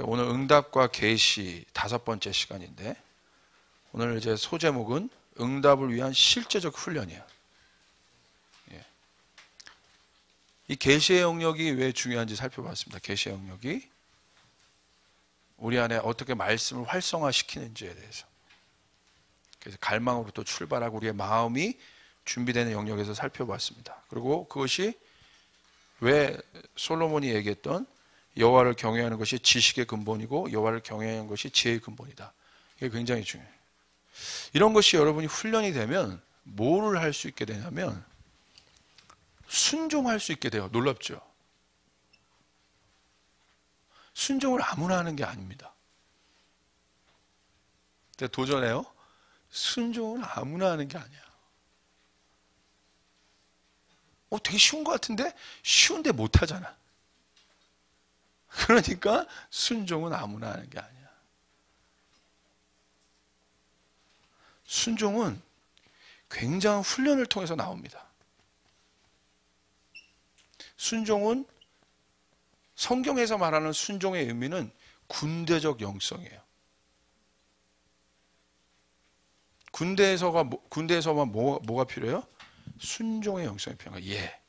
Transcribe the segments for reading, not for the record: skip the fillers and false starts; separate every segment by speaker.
Speaker 1: 오늘 응답과 계시 5번째 시간인데, 오늘 이제 소제목은 응답을 위한 실제적 훈련이에요. 이 계시의 영역이 왜 중요한지 살펴봤습니다. 계시의 영역이 우리 안에 어떻게 말씀을 활성화시키는지에 대해서. 그래서 갈망으로 또 출발하고 우리의 마음이 준비되는 영역에서 살펴봤습니다. 그리고 그것이 왜 솔로몬이 얘기했던 여호와를 경외하는 것이 지식의 근본이고 여호와를 경외하는 것이 지혜의 근본이다. 이게 굉장히 중요해요. 이런 것이 여러분이 훈련이 되면 뭐를 할 수 있게 되냐면 순종할 수 있게 돼요. 놀랍죠? 순종을 아무나 하는 게 아닙니다. 근데 도전해요. 순종은 아무나 하는 게 아니야. 되게 쉬운 것 같은데 쉬운데 못하잖아. 그러니까 순종은 아무나 하는 게 아니야. 순종은 굉장한 훈련을 통해서 나옵니다. 순종은 성경에서 말하는 순종의 의미는 군대적 영성이에요. 군대에서만 뭐가 필요해요? 순종의 영성이 필요한 거예요. 예,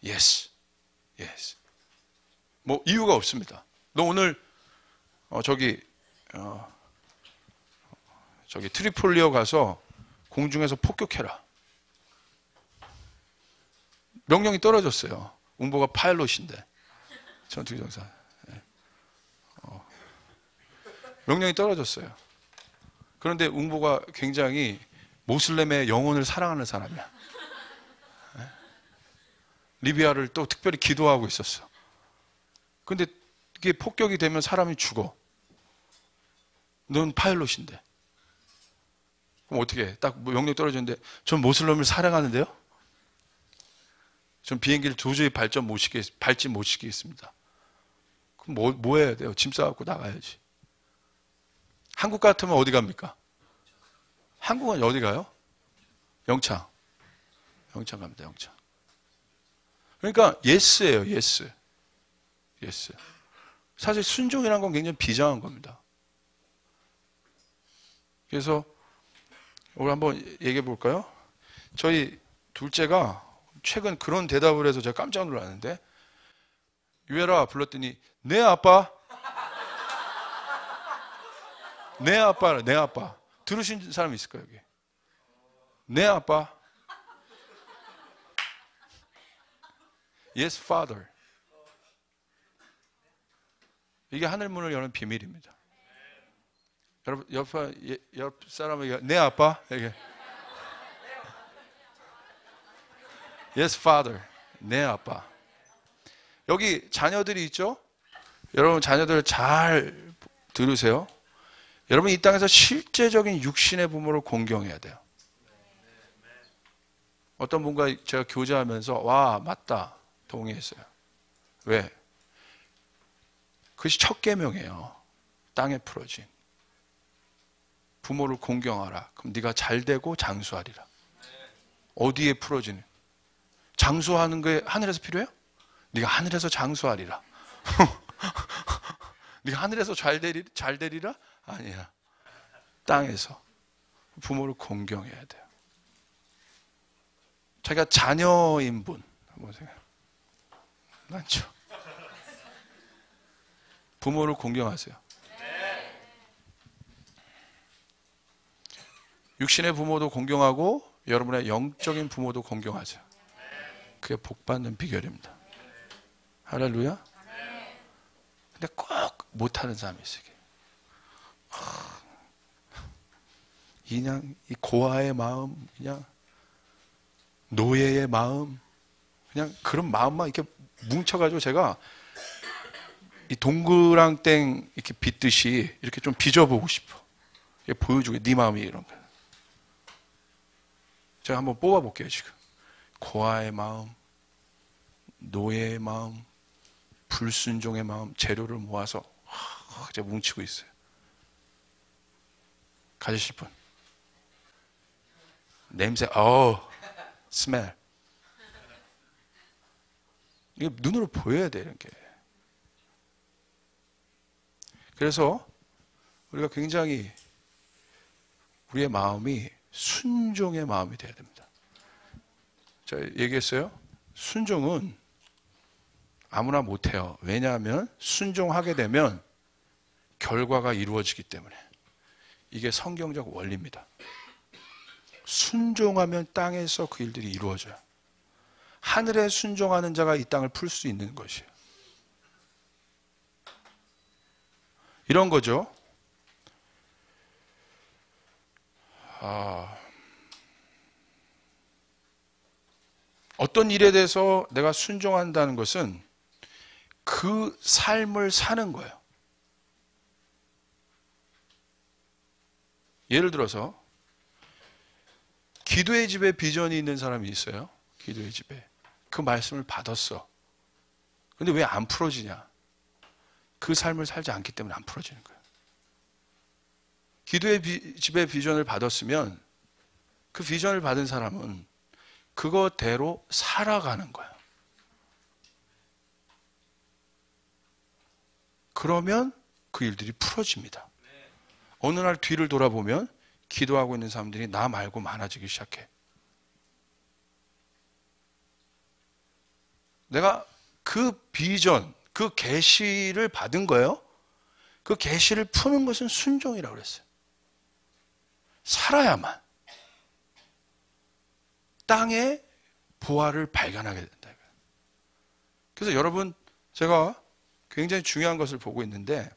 Speaker 1: 예스, 예스. 뭐 이유가 없습니다. 너 오늘 저기 트리폴리어 가서 공중에서 폭격해라. 명령이 떨어졌어요. 웅보가 파일럿인데 전투기정사. 명령이 떨어졌어요. 그런데 웅보가 굉장히 모슬렘의 영혼을 사랑하는 사람이야. 리비아를 또 특별히 기도하고 있었어. 근데 이게 폭격이 되면 사람이 죽어. 넌 파일럿인데. 그럼 어떻게 해? 딱 명령 떨어졌는데 전 모슬렘을 사랑하는데요? 전 비행기를 도저히 밟지 못 시키겠습니다. 그럼 뭐 해야 돼요? 짐 싸갖고 나가야지. 한국 같으면 어디 갑니까? 한국은 어디 가요? 영창. 영창 갑니다. 영창. 그러니까 예스예요. 예스. 예스. 사실 순종이라는 건 굉장히 비장한 겁니다. 그래서 우리 한번 얘기해 볼까요? 저희 둘째가 최근 그런 대답을 해서 제가 깜짝 놀랐는데, 유해라 불렀더니 네 아빠. 네 아빠. 네 아빠. 들으신 사람 있을까요 여기? 네 아빠. Yes father. 이게 하늘문을 여는 비밀입니다. 여러분 옆 사람에게 네 아빠. 이게 Yes father. 네 아빠. 여기 자녀들이 있죠? 여러분 자녀들 잘 들으세요. 여러분 이 땅에서 실제적인 육신의 부모를 공경해야 돼요. 어떤 분과 제가 교제하면서 와 맞다 동의했어요. 왜? 그것이 첫 계명이에요. 땅에 풀어진 부모를 공경하라. 그럼 네가 잘 되고 장수하리라. 어디에 풀어지는? 장수하는 게 하늘에서 필요해요? 네가 하늘에서 장수하리라. 네가 하늘에서 잘 되리라? 아니야. 땅에서 부모를 공경해야 돼요. 자기가 자녀인 분 한번 생각해. 많죠. 부모를 공경하세요. 육신의 부모도 공경하고 여러분의 영적인 부모도 공경하세요. 그게 복받는 비결입니다. 할렐루야. 근데 꼭 못하는 사람이 있어요. 그냥 이 고아의 마음, 그냥 노예의 마음, 그냥 그런 마음만 이렇게 뭉쳐가지고 제가 이 동그랑땡 이렇게 빚듯이 이렇게 좀 빚어보고 싶어. 보여주고 네 마음이 이런 거야. 제가 한번 뽑아볼게요 지금. 고아의 마음, 노예의 마음, 불순종의 마음, 재료를 모아서 이제 뭉치고 있어요. 가지실 분. 냄새, 스멜. 이게 눈으로 보여야 돼, 이런 게. 그래서 우리가 굉장히 우리의 마음이 순종의 마음이 돼야 됩니다. 제가 얘기했어요. 순종은 아무나 못해요. 왜냐하면 순종하게 되면 결과가 이루어지기 때문에. 이게 성경적 원리입니다. 순종하면 땅에서 그 일들이 이루어져요. 하늘에 순종하는 자가 이 땅을 풀 수 있는 것이에요. 이런 거죠. 어떤 일에 대해서 내가 순종한다는 것은 그 삶을 사는 거예요. 예를 들어서 기도의 집에 비전이 있는 사람이 있어요. 기도의 집에. 그 말씀을 받았어. 근데 왜 안 풀어지냐? 그 삶을 살지 않기 때문에 안 풀어지는 거예요. 기도의 집에 비전을 받았으면 그 비전을 받은 사람은 그거대로 살아가는 거예요. 그러면 그 일들이 풀어집니다. 어느 날 뒤를 돌아보면 기도하고 있는 사람들이 나 말고 많아지기 시작해. 내가 그 비전, 그 계시를 받은 거예요. 그 계시를 푸는 것은 순종이라고 그랬어요. 살아야만 땅의 보화를 발견하게 된다. 그래서 여러분, 제가 굉장히 중요한 것을 보고 있는데,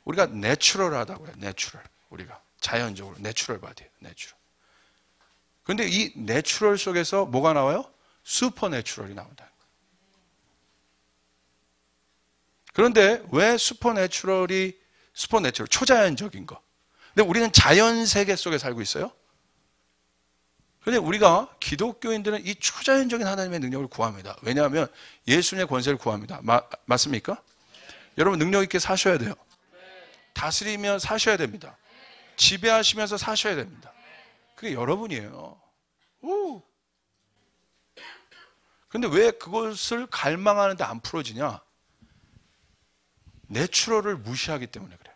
Speaker 1: 우리가 내추럴하다고 해요. 내추럴. 우리가 자연적으로 내추럴 바디예요. 내추럴. 그런데 이 내추럴 속에서 뭐가 나와요? 슈퍼내추럴이 나온다. 그런데 왜 슈퍼내추럴, 초자연적인 거. 근데 우리는 자연 세계 속에 살고 있어요. 그런데 우리가 기독교인들은 이 초자연적인 하나님의 능력을 구합니다. 왜냐하면 예수님의 권세를 구합니다. 맞습니까? 여러분 능력 있게 사셔야 돼요. 다스리며 사셔야 됩니다. 지배하시면서 사셔야 됩니다. 그게 여러분이에요. 그런데 왜 그것을 갈망하는데 안 풀어지냐? 내추럴을 무시하기 때문에 그래요.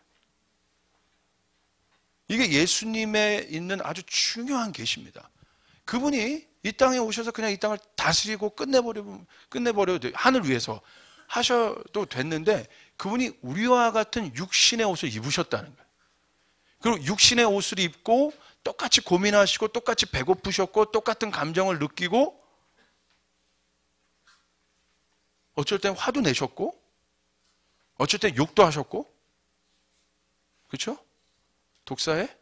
Speaker 1: 이게 예수님에 있는 아주 중요한 계시입니다. 그분이 이 땅에 오셔서 그냥 이 땅을 다스리고 끝내버려도 돼요. 하늘 위에서 하셔도 됐는데, 그분이 우리와 같은 육신의 옷을 입으셨다는 거예요. 그리고 육신의 옷을 입고 똑같이 고민하시고 똑같이 배고프셨고 똑같은 감정을 느끼고 어쩔 땐 화도 내셨고 어쩔 땐 욕도 하셨고, 그렇죠? 독사의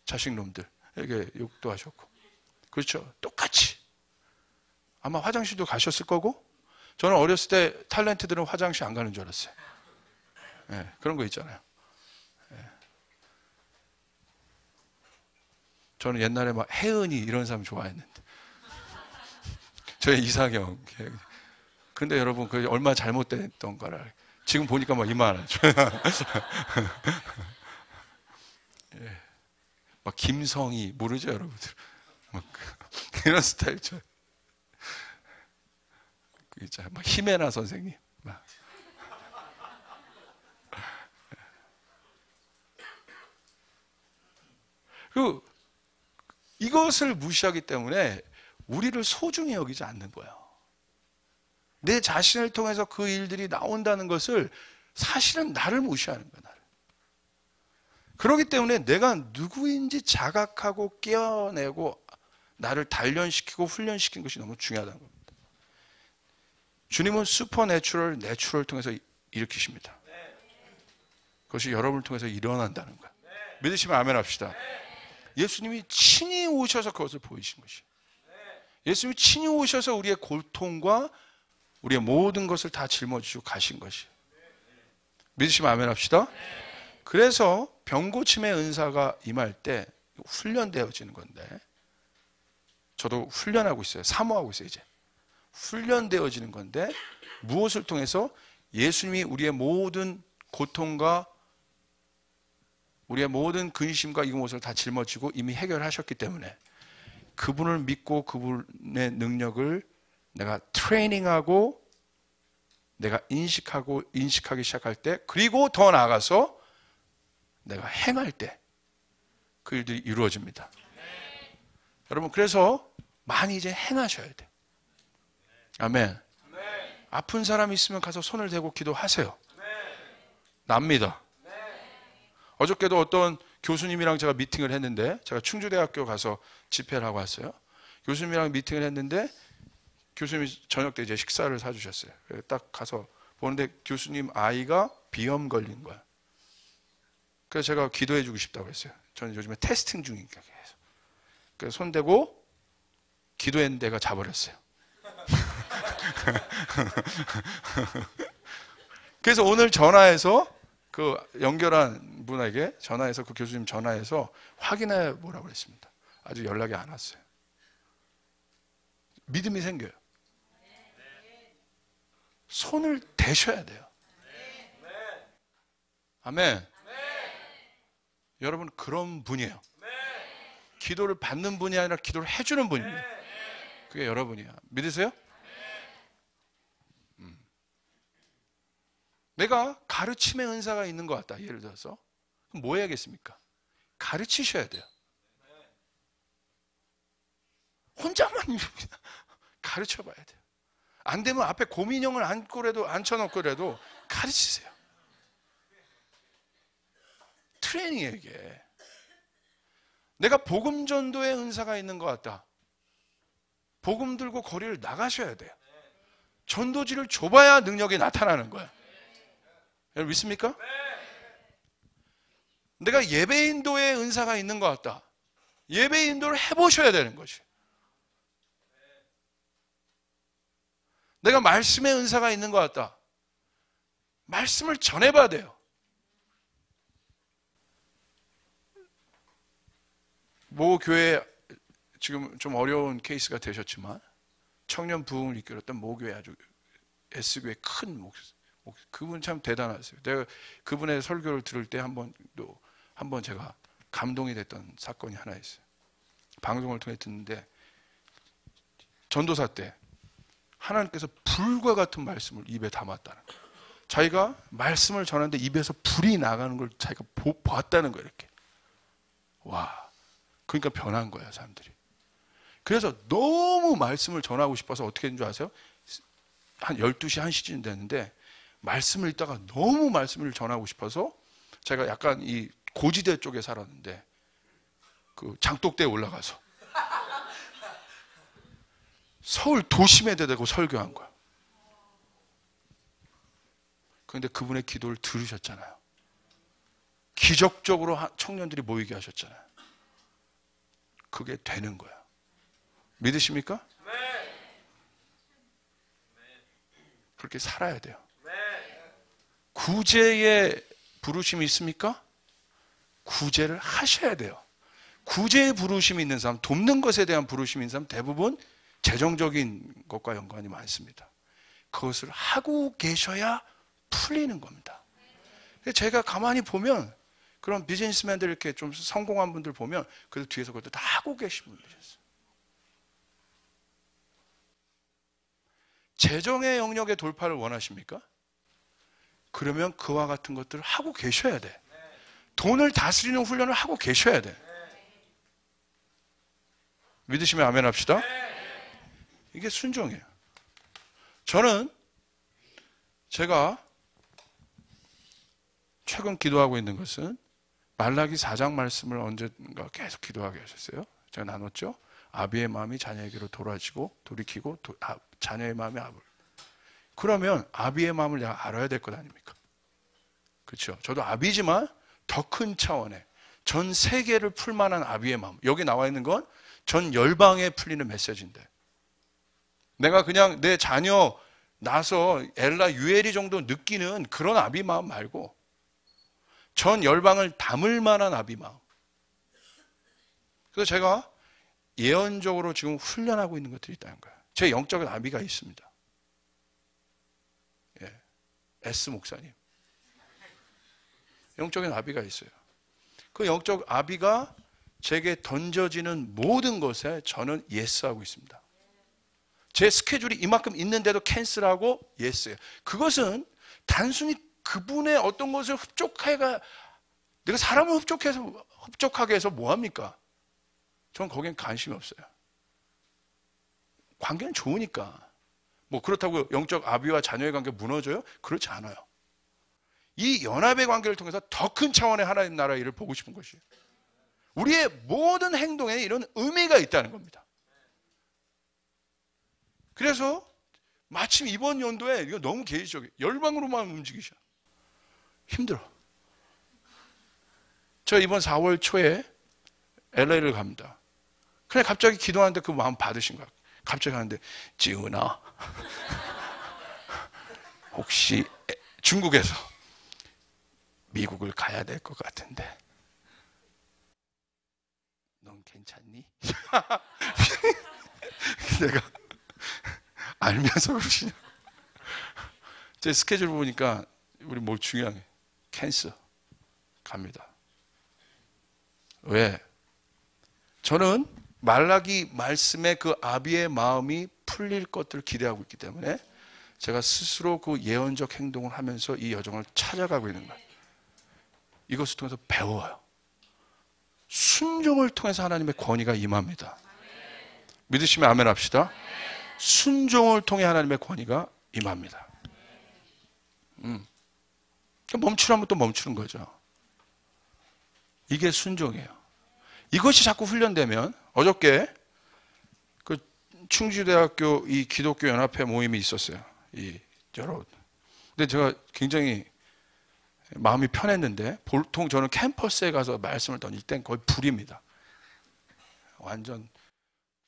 Speaker 1: 자식놈들에게 욕도 하셨고, 그렇죠? 똑같이 아마 화장실도 가셨을 거고, 저는 어렸을 때 탤런트들은 화장실 안 가는 줄 알았어요. 네, 그런 거 있잖아요. 네. 저는 옛날에 막 혜은이 이런 사람 좋아했는데, 저의 이상형. 근데 여러분 그 얼마나 잘못됐던가를 지금 보니까 막 이만하죠. 예. 막 김성희 모르죠 여러분들. 막 이런 스타일죠. 그 있잖아요. 막 히메나 선생님. 막. 이것을 무시하기 때문에 우리를 소중히 여기지 않는 거예요. 내 자신을 통해서 그 일들이 나온다는 것을 사실은 나를 무시하는 거야. 나를. 그렇기 때문에 내가 누구인지 자각하고 깨어내고 나를 단련시키고 훈련시키는 것이 너무 중요하다는 겁니다. 주님은 슈퍼내추럴, 내추럴을 통해서 일으키십니다. 그것이 여러분을 통해서 일어난다는 거야. 믿으시면 아멘 합시다. 예수님이 친히 오셔서 그것을 보이신 것이에요. 예수님이 친히 오셔서 우리의 고통과 우리의 모든 것을 다 짊어지고 가신 것이에요. 믿으시면 아멘 합시다. 그래서 병고침의 은사가 임할 때 훈련되어지는 건데, 저도 훈련하고 있어요. 사모하고 있어요. 이제 훈련되어지는 건데, 무엇을 통해서? 예수님이 우리의 모든 고통과 우리의 모든 근심과 이것을 다 짊어지고 이미 해결하셨기 때문에 그분을 믿고 그분의 능력을 내가 트레이닝하고 내가 인식하기 시작할 때, 그리고 더 나아가서 내가 행할 때 그 일들이 이루어집니다. 여러분, 그래서 많이 이제 행하셔야 돼요. 아멘. 아픈 사람이 있으면 가서 손을 대고 기도하세요. 납니다. 어저께도 어떤 교수님이랑 제가 미팅을 했는데, 제가 충주대학교 가서 집회를 하고 왔어요. 교수님이랑 미팅을 했는데 교수님이 저녁 때 이제 식사를 사주셨어요. 딱 가서 보는데 교수님 아이가 비염 걸린 거야. 그래서 제가 기도해 주고 싶다고 했어요. 저는 요즘에 테스팅 중이니까 계속. 그래서 손 대고 기도했는데 내가 자버렸어요. 그래서 오늘 전화해서 그 연결한 분에게 전화해서, 그 교수님 전화해서 확인해 보라고 했습니다. 아직 연락이 안 왔어요. 믿음이 생겨요. 손을 대셔야 돼요. 아멘. 여러분, 그런 분이에요. 기도를 받는 분이 아니라 기도를 해주는 분입니다. 그게 여러분이야. 믿으세요? 내가 가르침의 은사가 있는 것 같다, 예를 들어서. 그럼 뭐 해야겠습니까? 가르치셔야 돼요. 혼자만 가르쳐 봐야 돼요. 안 되면 앞에 곰인형을 앉혀놓고라도 가르치세요. 트레이닝이에요, 이게. 내가 복음 전도의 은사가 있는 것 같다. 복음 들고 거리를 나가셔야 돼요. 전도지를 좁아야 능력이 나타나는 거예요. 여러분 믿습니까? 내가 예배 인도의 은사가 있는 것 같다. 예배 인도를 해보셔야 되는 것이. 내가 말씀의 은사가 있는 것 같다. 말씀을 전해봐야 돼요. 모 교회, 지금 좀 어려운 케이스가 되셨지만 청년 부흥을 이끌었던 모 교회, 아주 S교회 큰 목사, 그분 참 대단하세요. 내가 그분의 설교를 들을 때 한 번 제가 감동이 됐던 사건이 하나 있어요. 방송을 통해 듣는데, 전도사 때 하나님께서 불과 같은 말씀을 입에 담았다는 거예요. 자기가 말씀을 전하는데 입에서 불이 나가는 걸 자기가 봤다는 거예요. 이렇게. 와, 그러니까 변한 거예요, 사람들이. 그래서 너무 말씀을 전하고 싶어서 어떻게 했는 줄 아세요? 한 12시, 1시쯤 됐는데 말씀을 읽다가 너무 말씀을 전하고 싶어서, 제가 약간 이 고지대 쪽에 살았는데 그 장독대에 올라가서 서울 도심에다 대고 설교한 거야. 그런데 그분의 기도를 들으셨잖아요. 기적적으로 청년들이 모이게 하셨잖아요. 그게 되는 거야. 믿으십니까? 그렇게 살아야 돼요. 구제의 부르심이 있습니까? 구제를 하셔야 돼요. 구제의 부르심이 있는 사람, 돕는 것에 대한 부르심이 있는 사람 대부분 재정적인 것과 연관이 많습니다. 그것을 하고 계셔야 풀리는 겁니다. 제가 가만히 보면 그런 비즈니스맨들, 이렇게 좀 성공한 분들 보면 그래도 뒤에서 그것도 다 하고 계신 분들이었어요. 재정의 영역의 돌파를 원하십니까? 그러면 그와 같은 것들을 하고 계셔야 돼. 돈을 다스리는 훈련을 하고 계셔야 돼. 믿으시면 아멘 합시다. 이게 순종이에요. 저는 제가 최근 기도하고 있는 것은, 말라기 4장 말씀을 언젠가 계속 기도하게 하셨어요. 제가 나눴죠. 아비의 마음이 자녀에게로 돌이키고 자녀의 마음이 아비를. 그러면 아비의 마음을 내가 알아야 될 것 아닙니까? 그렇죠. 저도 아비지만 더 큰 차원의 전 세계를 풀만한 아비의 마음. 여기 나와 있는 건 전 열방에 풀리는 메시지인데, 내가 그냥 내 자녀 나서 엘라 유엘이 정도 느끼는 그런 아비 마음 말고 전 열방을 담을 만한 아비 마음. 그래서 제가 예언적으로 지금 훈련하고 있는 것들이 있다는 거예요. 제 영적인 아비가 있습니다. 예, S 목사님. 영적인 아비가 있어요. 그 영적 아비가 제게 던져지는 모든 것에 저는 예스하고 있습니다. 제 스케줄이 이만큼 있는데도 캔슬하고 예스예요. 그것은 단순히 그분의 어떤 것을 내가 사람을 흡족하게 해서 뭐합니까? 전 거기엔 관심이 없어요. 관계는 좋으니까. 뭐 그렇다고 영적 아비와 자녀의 관계 무너져요? 그렇지 않아요. 이 연합의 관계를 통해서 더 큰 차원의 하나님 나라의 일을 보고 싶은 것이에요. 우리의 모든 행동에는 이런 의미가 있다는 겁니다. 그래서 마침 이번 연도에 이거 너무 개인적이에요. 열방으로만 움직이셔. 힘들어. 저 이번 4월 초에 LA를 갑니다. 그냥 갑자기 기도하는데 그 마음 받으신 거야. 갑자기 하는데, 지은아, 혹시 중국에서 미국을 가야 될 것 같은데 넌 괜찮니? 내가 알면서 그러시냐고. 제 스케줄 보니까 우리 뭐 중요한 게 캔슬 갑니다. 왜? 저는 말라기 말씀의 그 아비의 마음이 풀릴 것들을 기대하고 있기 때문에 제가 스스로 그 예언적 행동을 하면서 이 여정을 찾아가고 있는 거예요. 이것을 통해서 배워요. 순종을 통해서 하나님의 권위가 임합니다. 믿으시면 아멘 합시다. 순종을 통해 하나님의 권위가 임합니다. 멈추라면 또 멈추는 거죠. 이게 순종이에요. 이것이 자꾸 훈련되면, 어저께 그 충주대학교 이 기독교 연합회 모임이 있었어요. 근데 제가 굉장히 마음이 편했는데, 보통 저는 캠퍼스에 가서 말씀을 던질 땐 거의 불입니다. 완전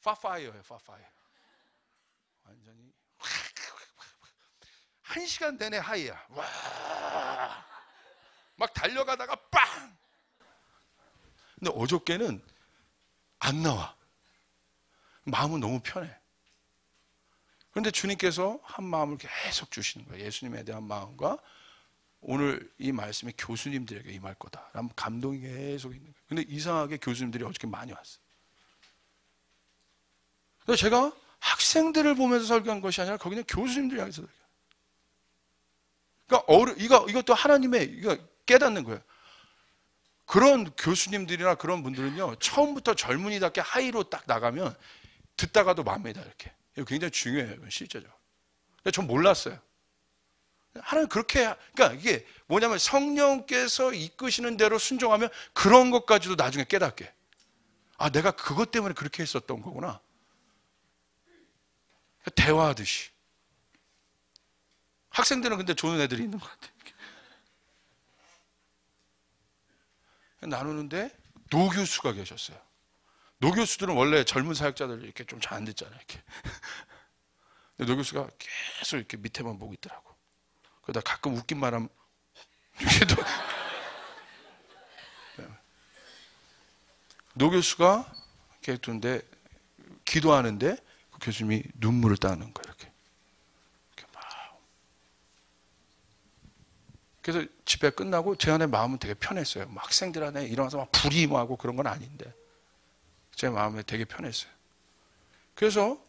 Speaker 1: 파파이어예요, 파파이어. 완전히 1시간 내내 하이야. 와, 막 달려가다가 빵. 근데 어저께는 안 나와. 마음은 너무 편해. 그런데 주님께서 한 마음을 계속 주시는 거예요. 예수님에 대한 마음과 오늘 이 말씀이 교수님들에게 임할 거다 라는 감동이 계속 있는 거예요. 근데 이상하게 교수님들이 어저께 많이 왔어요. 그래서 제가 학생들을 보면서 설교한 것이 아니라 거기는 교수님들이 향해서 설교해요. 그러니까 이것도 하나님의 깨닫는 거예요. 그런 교수님들이나 그런 분들은요, 처음부터 젊은이답게 하이로 딱 나가면 듣다가도 맙니다. 이렇게. 이거 굉장히 중요해요. 실제적으로. 근데 전 몰랐어요. 하나님 그러니까 이게 뭐냐면 성령께서 이끄시는 대로 순종하면 그런 것까지도 나중에 깨닫게. 아, 내가 그것 때문에 그렇게 했었던 거구나. 대화하듯이. 학생들은 근데 좋은 애들이 있는 것 같아요. 나누는데 노교수가 계셨어요. 노교수들은 원래 젊은 사역자들 이렇게 좀 잘 안 듣잖아요. 이렇게. 근데 노교수가 계속 이렇게 밑에만 보고 있더라고. 그러다 가끔 웃긴 말 하면 노교수가 이렇게 두는데 기도하는데 그 교수님이 눈물을 닦는 거예요. 이렇게 막. 그래서 집회 끝나고 제 안에 마음은 되게 편했어요. 막 학생들 안에 일어나서 막 불임하고 그런 건 아닌데 제 마음에 되게 편했어요. 그래서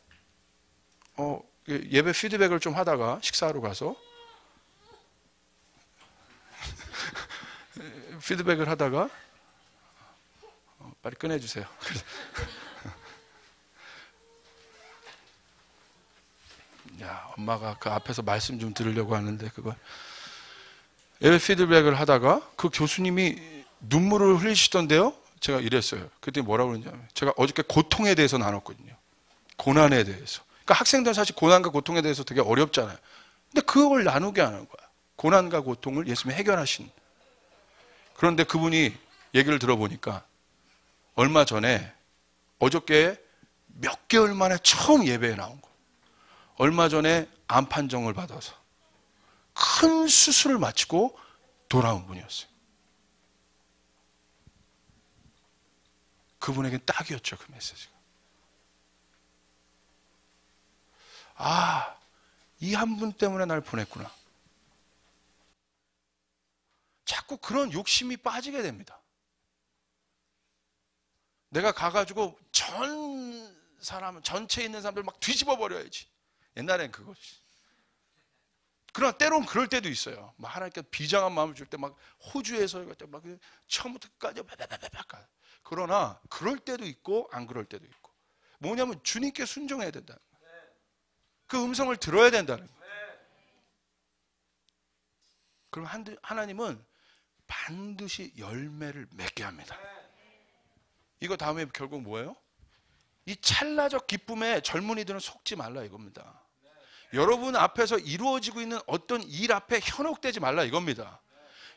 Speaker 1: 예배 피드백을 좀 하다가 식사하러 가서 피드백을 하다가 빨리 꺼내주세요. 야, 엄마가 그 앞에서 말씀 좀 들으려고 하는데 그걸 예배 피드백을 하다가 그 교수님이 눈물을 흘리시던데요. 제가 이랬어요. 그때 뭐라고 그러냐면 제가 어저께 고통에 대해서 나눴거든요. 고난에 대해서. 그러니까 학생들은 사실 고난과 고통에 대해서 되게 어렵잖아요. 근데 그걸 나누게 하는 거야. 고난과 고통을 예수님이 해결하신. 그런데 그분이 얘기를 들어보니까 얼마 전에 어저께 몇 개월 만에 처음 예배에 나온 거예요. 얼마 전에 암 판정을 받아서 큰 수술을 마치고 돌아온 분이었어요. 그분에겐 딱이었죠, 그 메시지가. 아, 이 한 분 때문에 날 보냈구나. 자꾸 그런 욕심이 빠지게 됩니다. 내가 가가지고 전 사람 전체에 있는 사람들 막 뒤집어 버려야지. 옛날엔 그거지. 그러나 때로는 그럴 때도 있어요. 막 하나님께서 비장한 마음을 줄 때 막 호주에서 막 처음부터 끝까지 막. 그러나 그럴 때도 있고 안 그럴 때도 있고. 뭐냐면 주님께 순종해야 된다. 그 음성을 들어야 된다는 거예요. 그럼 하나님은 반드시 열매를 맺게 합니다. 이거 다음에 결국 뭐예요? 이 찰나적 기쁨에 젊은이들은 속지 말라 이겁니다. 여러분 앞에서 이루어지고 있는 어떤 일 앞에 현혹되지 말라 이겁니다.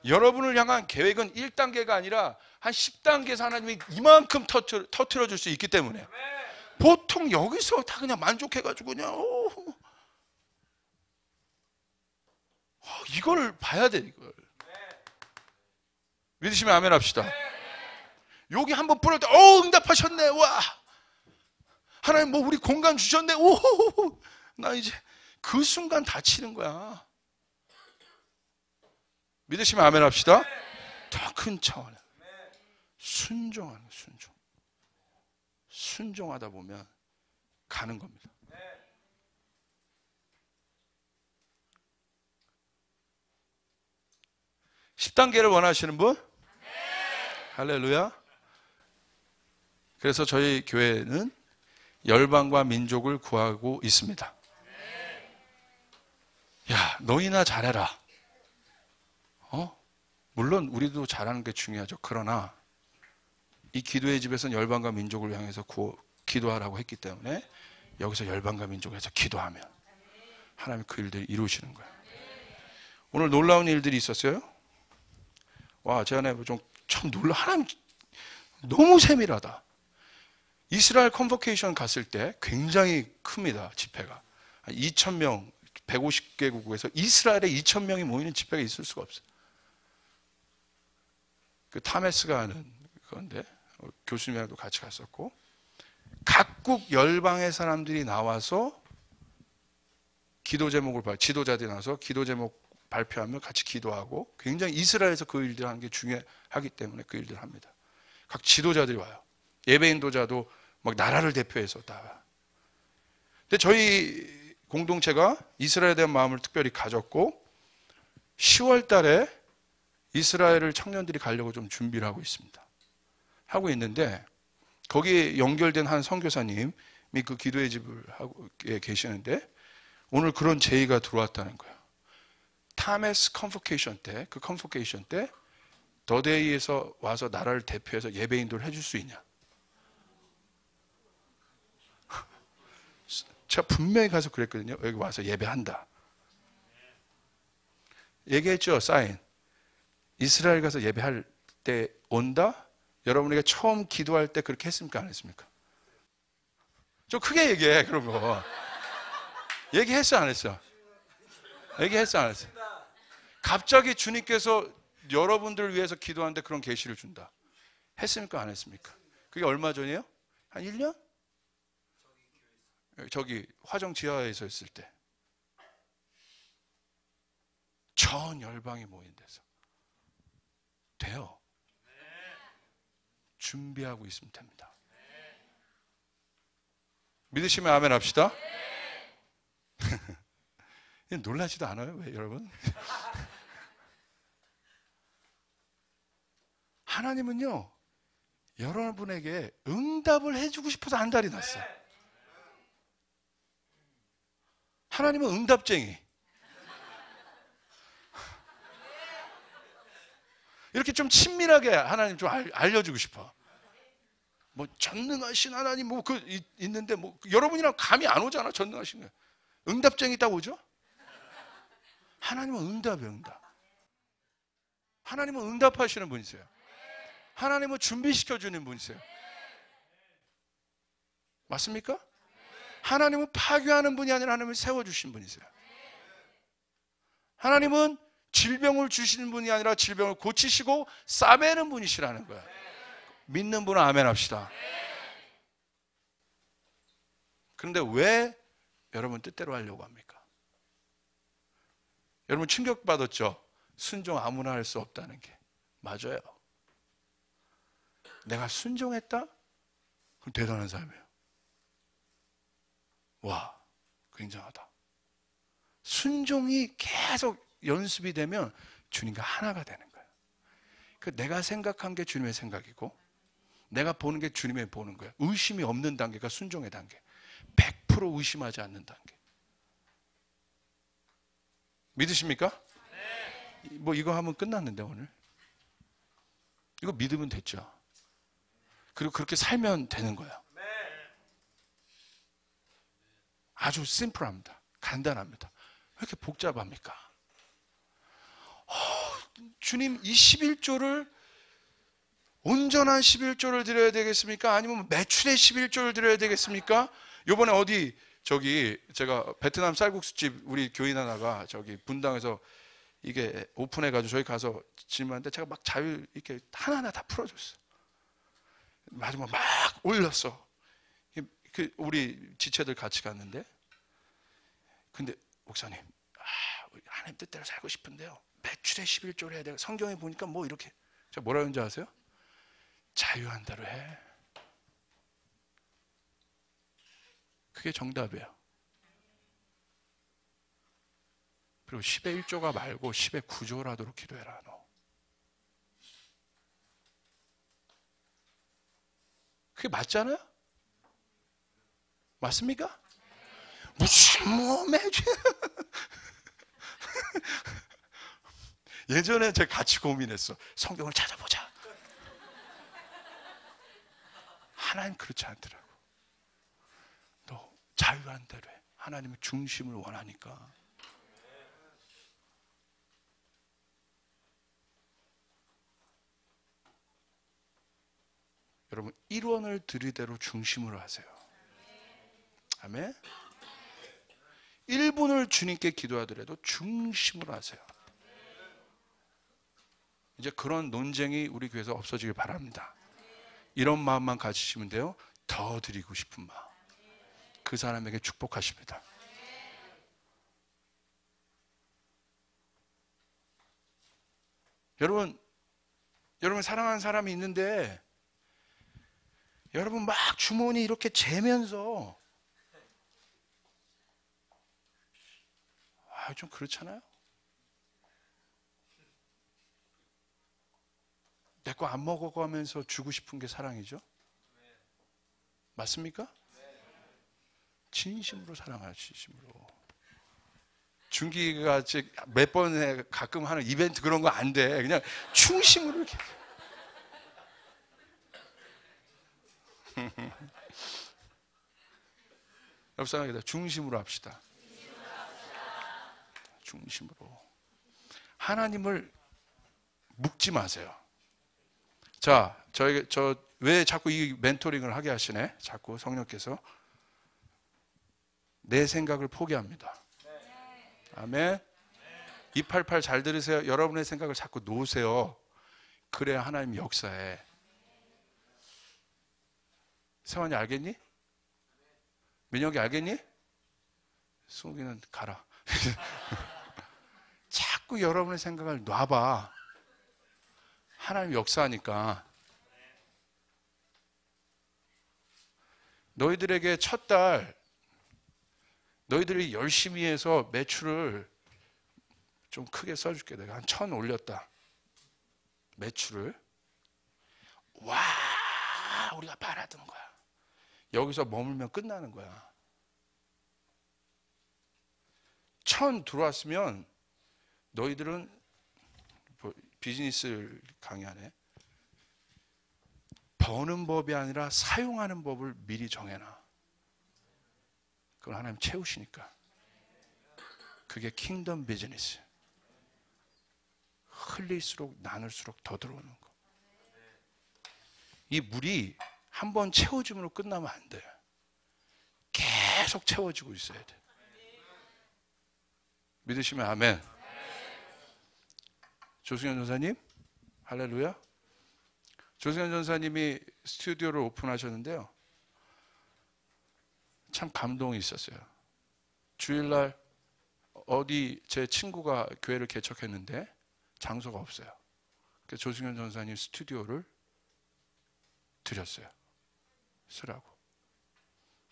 Speaker 1: 여러분을 향한 계획은 1단계가 아니라 한 10단계에서 하나님이 이만큼 터트려 줄 수 있기 때문에 보통 여기서 다 그냥 만족해가지고 그냥 이걸 봐야 돼. 이걸 믿으시면 아멘 합시다. 여기 한번 뿌릴 때 응답하셨네. 와 하나님 뭐 우리 공간 주셨네. 오 나 이제 그 순간 다치는 거야. 믿으시면 아멘 합시다. 더 큰 차원에 순종하는 순종. 순종하다 보면 가는 겁니다. 네. 10단계를 원하시는 분? 네. 할렐루야. 그래서 저희 교회는 열방과 민족을 구하고 있습니다. 야, 너희나 잘해라. 물론 우리도 잘하는 게 중요하죠. 그러나 이 기도의 집에서는 열방과 민족을 향해서 기도하라고 했기 때문에 여기서 열방과 민족에서 기도하면 하나님이 그 일들을 이루시는 거예요. 오늘 놀라운 일들이 있었어요. 와, 제가 참 하나님 너무 세밀하다. 이스라엘 컨버케이션 갔을 때 굉장히 큽니다. 집회가 2,000명 150개국에서 이스라엘에 2,000명이 모이는 집회가 있을 수가 없어요. 그 타메스가 하는 건데 교수님이랑도 같이 갔었고 각국 열방의 사람들이 나와서 기도 제목을 지도자들이 나와서 기도 제목 발표하며 같이 기도하고 굉장히 이스라엘에서 그 일들을 하는 게 중요하기 때문에 그 일들을 합니다. 각 지도자들이 와요. 예배 인도자도 막 나라를 대표해서 다. 근데 저희 공동체가 이스라엘에 대한 마음을 특별히 가졌고 10월 달에 이스라엘을 청년들이 가려고 좀 준비를 하고 있습니다. 하고 있는데 거기에 연결된 한 선교사님이 그 기도의 집을 하고 계시는데 오늘 그런 제의가 들어왔다는 거예요. 타메스 컨포케이션 때, 그 컨포케이션 때 더데이에서 와서 나라를 대표해서 예배 인도를 해줄 수 있냐? 제가 분명히 가서 그랬거든요. 여기 와서 예배한다. 얘기했죠, 사인. 이스라엘 가서 예배할 때 온다? 여러분에게 처음 기도할 때 그렇게 했습니까? 안 했습니까? 좀 크게 얘기해, 그런 거. 얘기했어, 안 했어? 얘기했어, 안 했어? 갑자기 주님께서 여러분들을 위해서 기도하는데 그런 계시를 준다. 했습니까? 안 했습니까? 그게 얼마 전이에요? 한 1년? 저기 화정 지하에서 했을 때 전 열방이 모인 데서 돼요. 준비하고 있으면 됩니다. 믿으시면 아멘 합시다. 놀라지도 않아요? 왜 여러분? 하나님은요 여러분에게 응답을 해주고 싶어서 안달이 났어요. 하나님은 응답쟁이. 이렇게 좀 친밀하게 하나님 좀 알려주고 싶어. 뭐 전능하신 하나님 뭐 있는데 뭐 여러분이랑 감이 안 오잖아. 전능하신 거. 응답쟁이 딱 오죠? 하나님은 응답이에요, 응답. 하나님은 응답하시는 분이세요. 하나님은 준비시켜주는 분이세요. 맞습니까? 하나님은 파괴하는 분이 아니라 하나님을 세워주신 분이세요. 하나님은 질병을 주시는 분이 아니라 질병을 고치시고 싸매는 분이시라는 거예요. 믿는 분은 아멘 합시다. 그런데 왜 여러분 뜻대로 하려고 합니까? 여러분 충격받았죠? 순종 아무나 할 수 없다는 게. 맞아요. 내가 순종했다? 그럼 대단한 사람이에요. 와, 굉장하다. 순종이 계속 연습이 되면 주님과 하나가 되는 거예요. 그 내가 생각한 게 주님의 생각이고 내가 보는 게 주님의 보는 거예요. 의심이 없는 단계가 순종의 단계. 100% 의심하지 않는 단계. 믿으십니까? 뭐 이거 하면 끝났는데 오늘. 이거 믿으면 됐죠. 그리고 그렇게 살면 되는 거예요. 아주 심플합니다. 간단합니다. 왜 이렇게 복잡합니까? 주님 이 11조를 온전한 11조를 드려야 되겠습니까? 아니면 매출의 11조를 드려야 되겠습니까? 요번에 어디 저기 제가 베트남 쌀국수집 우리 교인 하나가 저기 분당에서 이게 오픈해가지고 저희 가서 질문하는데 제가 막 자유 이렇게 하나하나 다 풀어줬어. 마지막 막 올렸어. 그 우리 지체들 같이 갔는데 근데 목사님 하나님 뜻대로 살고 싶은데요 매출의 11조를 해야 돼요. 성경에 보니까 뭐 이렇게 제가 뭐라 그런지 아세요? 자유한 대로 해. 그게 정답이에요. 그리고 10의 1조가 말고 10의 9조라도록 기도해라. 너. 그게 맞잖아요? 맞습니까? 무슨 뭐 매주 예전에 제가 같이 고민했어. 성경을 찾아보자. 하나님 그렇지 않더라고. 너 자유한 대로 해. 하나님의 중심을 원하니까. 여러분 1원을 드리대로 중심으로 하세요. 아멘. 1분을 주님께 기도하더라도 중심으로 하세요. 이제 그런 논쟁이 우리 교회에서 없어지길 바랍니다. 이런 마음만 가지시면 돼요. 더 드리고 싶은 마음. 그 사람에게 축복하십니다. 여러분 사랑하는 사람이 있는데 여러분 막 주머니 이렇게 재면서 좀 그렇잖아요? 내 거 안 먹어가면서 주고 싶은 게 사랑이죠? 맞습니까? 진심으로 사랑하는 진심으로. 준기가 몇 번에 가끔 하는 이벤트 그런 거 안 돼. 그냥 충심으로 이렇게. 옆 사람에게 중심으로 합시다. 중심으로. 하나님을 묵지 마세요. 자, 저 왜 자꾸 이 멘토링을 하게 하시네? 자꾸 성령께서 내 생각을 포기합니다. 아멘. 288 잘 들으세요. 여러분의 생각을 자꾸 놓으세요. 그래야 하나님 역사해. 세환이 알겠니? 민혁이 알겠니? 송이는 가라. 자꾸 여러분의 생각을 놔봐. 하나님 역사하니까. 너희들에게 첫 달 너희들이 열심히 해서 매출을 좀 크게 써줄게. 내가 한 1,000 올렸다. 매출을. 와, 우리가 바라던 거야. 여기서 머물면 끝나는 거야. 1,000 들어왔으면 너희들은 비즈니스 강의하네. 버는 법이 아니라 사용하는 법을 미리 정해놔. 그걸 하나님 채우시니까. 그게 킹덤 비즈니스. 흘릴수록 나눌수록 더 들어오는 거. 이 물이 한번 채워줌으로 끝나면 안 돼. 계속 채워지고 있어야 돼. 믿으시면 아멘. 조승현 전사님, 할렐루야. 조승현 전사님이 스튜디오를 오픈하셨는데요. 참 감동이 있었어요. 주일날 어디 제 친구가 교회를 개척했는데 장소가 없어요. 그래서 조승현 전사님 스튜디오를 드렸어요. 쓰라고.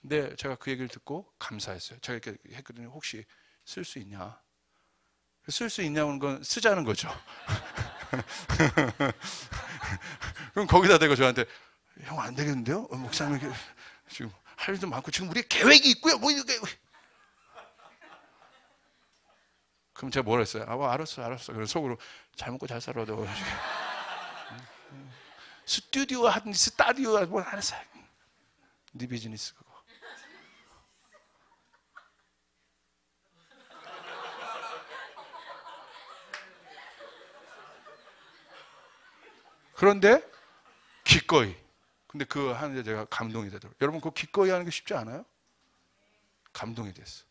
Speaker 1: 근데 제가 그 얘기를 듣고 감사했어요. 제가 이렇게 했거든요. 혹시 쓸 수 있냐? 쓸 수 있냐는 건 쓰자는 거죠. 그럼 거기다 대고 저한테 형 안 되겠는데요? 목사님 지금 할 일도 많고 지금 우리 계획이 있고요. 뭐 이렇게. 그럼 제가 뭐라 했어요? 알았어. 그래서 속으로 잘 먹고 잘 살아. 너 스튜디오 하든 스타디오 뭐 알았어. 네 비즈니스 그거. 그런데 기꺼이. 근데 그거 하는데 제가 감동이 되더라고요. 여러분 그거 기꺼이 하는 게 쉽지 않아요? 감동이 됐어.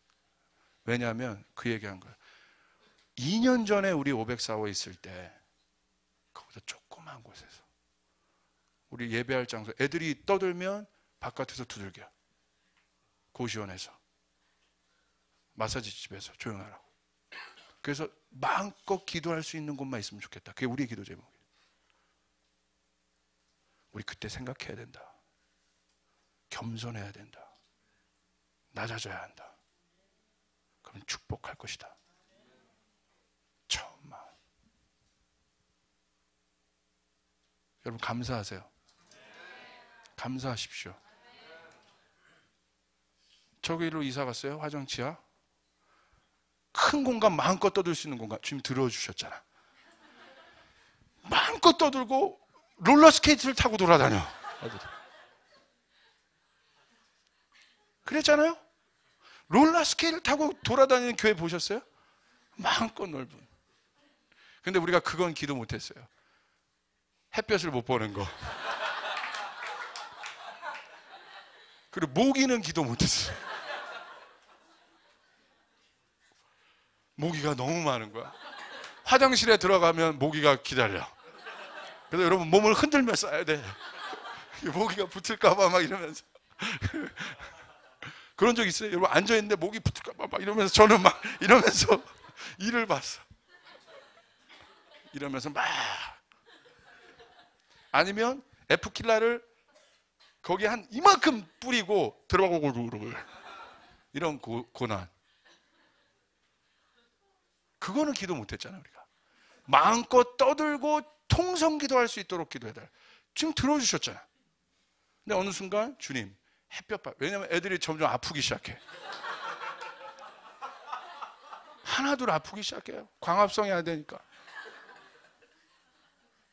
Speaker 1: 왜냐하면 그 얘기한 거예요. 2년 전에 우리 504호 있을 때 거기서 조그만 곳에서 우리 예배할 장소 애들이 떠들면 바깥에서 두들겨. 고시원에서 마사지 집에서 조용하라고. 그래서 마음껏 기도할 수 있는 곳만 있으면 좋겠다. 그게 우리의 기도 제목이에요. 우리 그때 생각해야 된다. 겸손해야 된다. 낮아져야 한다. 그럼 축복할 것이다. 처음만. 여러분 감사하세요. 감사하십시오. 저기로 이사 갔어요. 화정치야. 큰 공간 마음껏 떠들 수 있는 공간 주님 들어주셨잖아. 마음껏 떠들고 롤러스케이트를 타고 돌아다녀. 그랬잖아요. 롤러스케이트를 타고 돌아다니는 교회 보셨어요? 마음껏 넓은. 근데 우리가 그건 기도 못했어요. 햇볕을 못 보는 거. 그리고 모기는 기도 못했어요. 모기가 너무 많은 거야. 화장실에 들어가면 모기가 기다려. 그래서 여러분 몸을 흔들면서 써야 돼. 모기가 붙을까봐 막 이러면서. 그런 적 있어요? 여러분 앉아있는데 모기 붙을까봐 막 이러면서 저는 막 이러면서 일을 봤어. 이러면서 막. 아니면 에프킬라를 거기 한 이만큼 뿌리고 들어가고 이런 고난. 그거는 기도 못했잖아요. 우리가 마음껏 떠들고 통성기도 할 수 있도록 기도해달라. 지금 들어주셨잖아. 근데 어느 순간 주님 햇볕 봐. 왜냐면 애들이 점점 아프기 시작해. 하나둘 아프기 시작해요. 광합성이 안 되니까.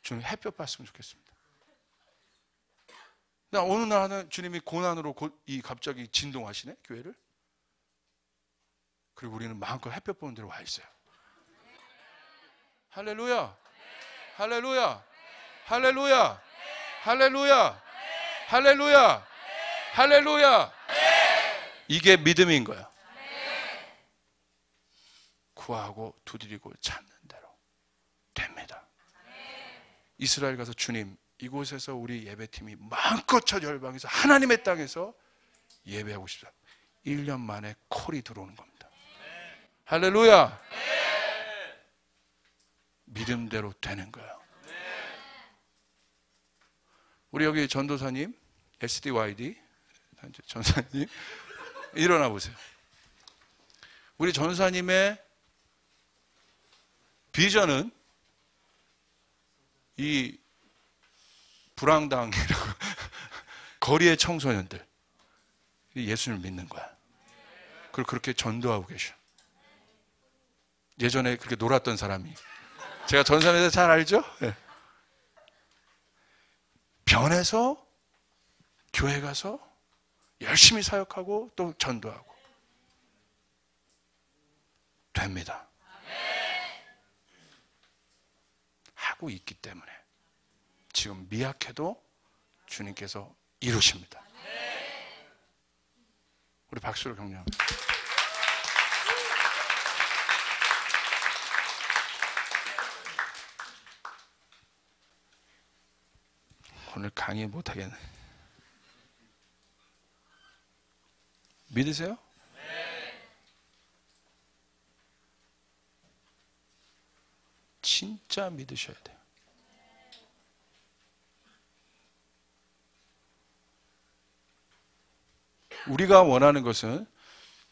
Speaker 1: 주님 햇볕 봤으면 좋겠습니다. 나 어느 날은 주님이 고난으로 갑자기 진동하시네 교회를. 그리고 우리는 마음껏 햇볕 보는 데로 와 있어요. 할렐루야, 할렐루야, 할렐루야, 할렐루야, 할렐루야, 할렐루야. 이게 믿음인 거야. 구하고 두드리고 찾는 대로 됩니다. 이스라엘 가서 주님 이곳에서 우리 예배팀이 마음껏 저 열방에서 하나님의 땅에서 예배하고 싶다. 1년 만에 콜이 들어오는 겁니다. 할렐루야. 믿음대로 되는 거예요. 우리 여기 전도사님 SDYD 전사님 일어나 보세요. 우리 전사님의 비전은 이 불황당이라고 거리의 청소년들 예수님을 믿는 거야. 그리고 그렇게 전도하고 계셔. 예전에 그렇게 놀았던 사람이 제가 전산에서 잘 알죠? 네. 변해서 교회 가서 열심히 사역하고 또 전도하고 됩니다. 하고 있기 때문에 지금 미약해도 주님께서 이루십니다. 우리 박수로 격려합니다. 오늘 강의 못하겠네. 믿으세요? 진짜 믿으셔야 돼요. 우리가 원하는 것은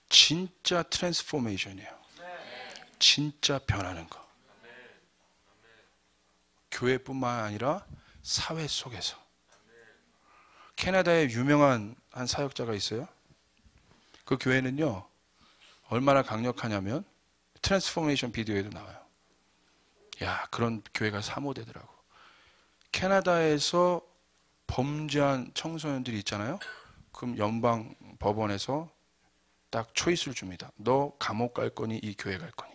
Speaker 1: 진짜 트랜스포메이션이에요. 진짜 변하는 거. 교회뿐만 아니라 사회 속에서. 캐나다에 유명한 한 사역자가 있어요. 그 교회는요, 얼마나 강력하냐면 트랜스포메이션 비디오에도 나와요. 야, 그런 교회가 사모되더라고. 캐나다에서 범죄한 청소년들이 있잖아요. 그럼 연방 법원에서 딱 초이스를 줍니다. 너 감옥 갈 거니 이 교회 갈 거니.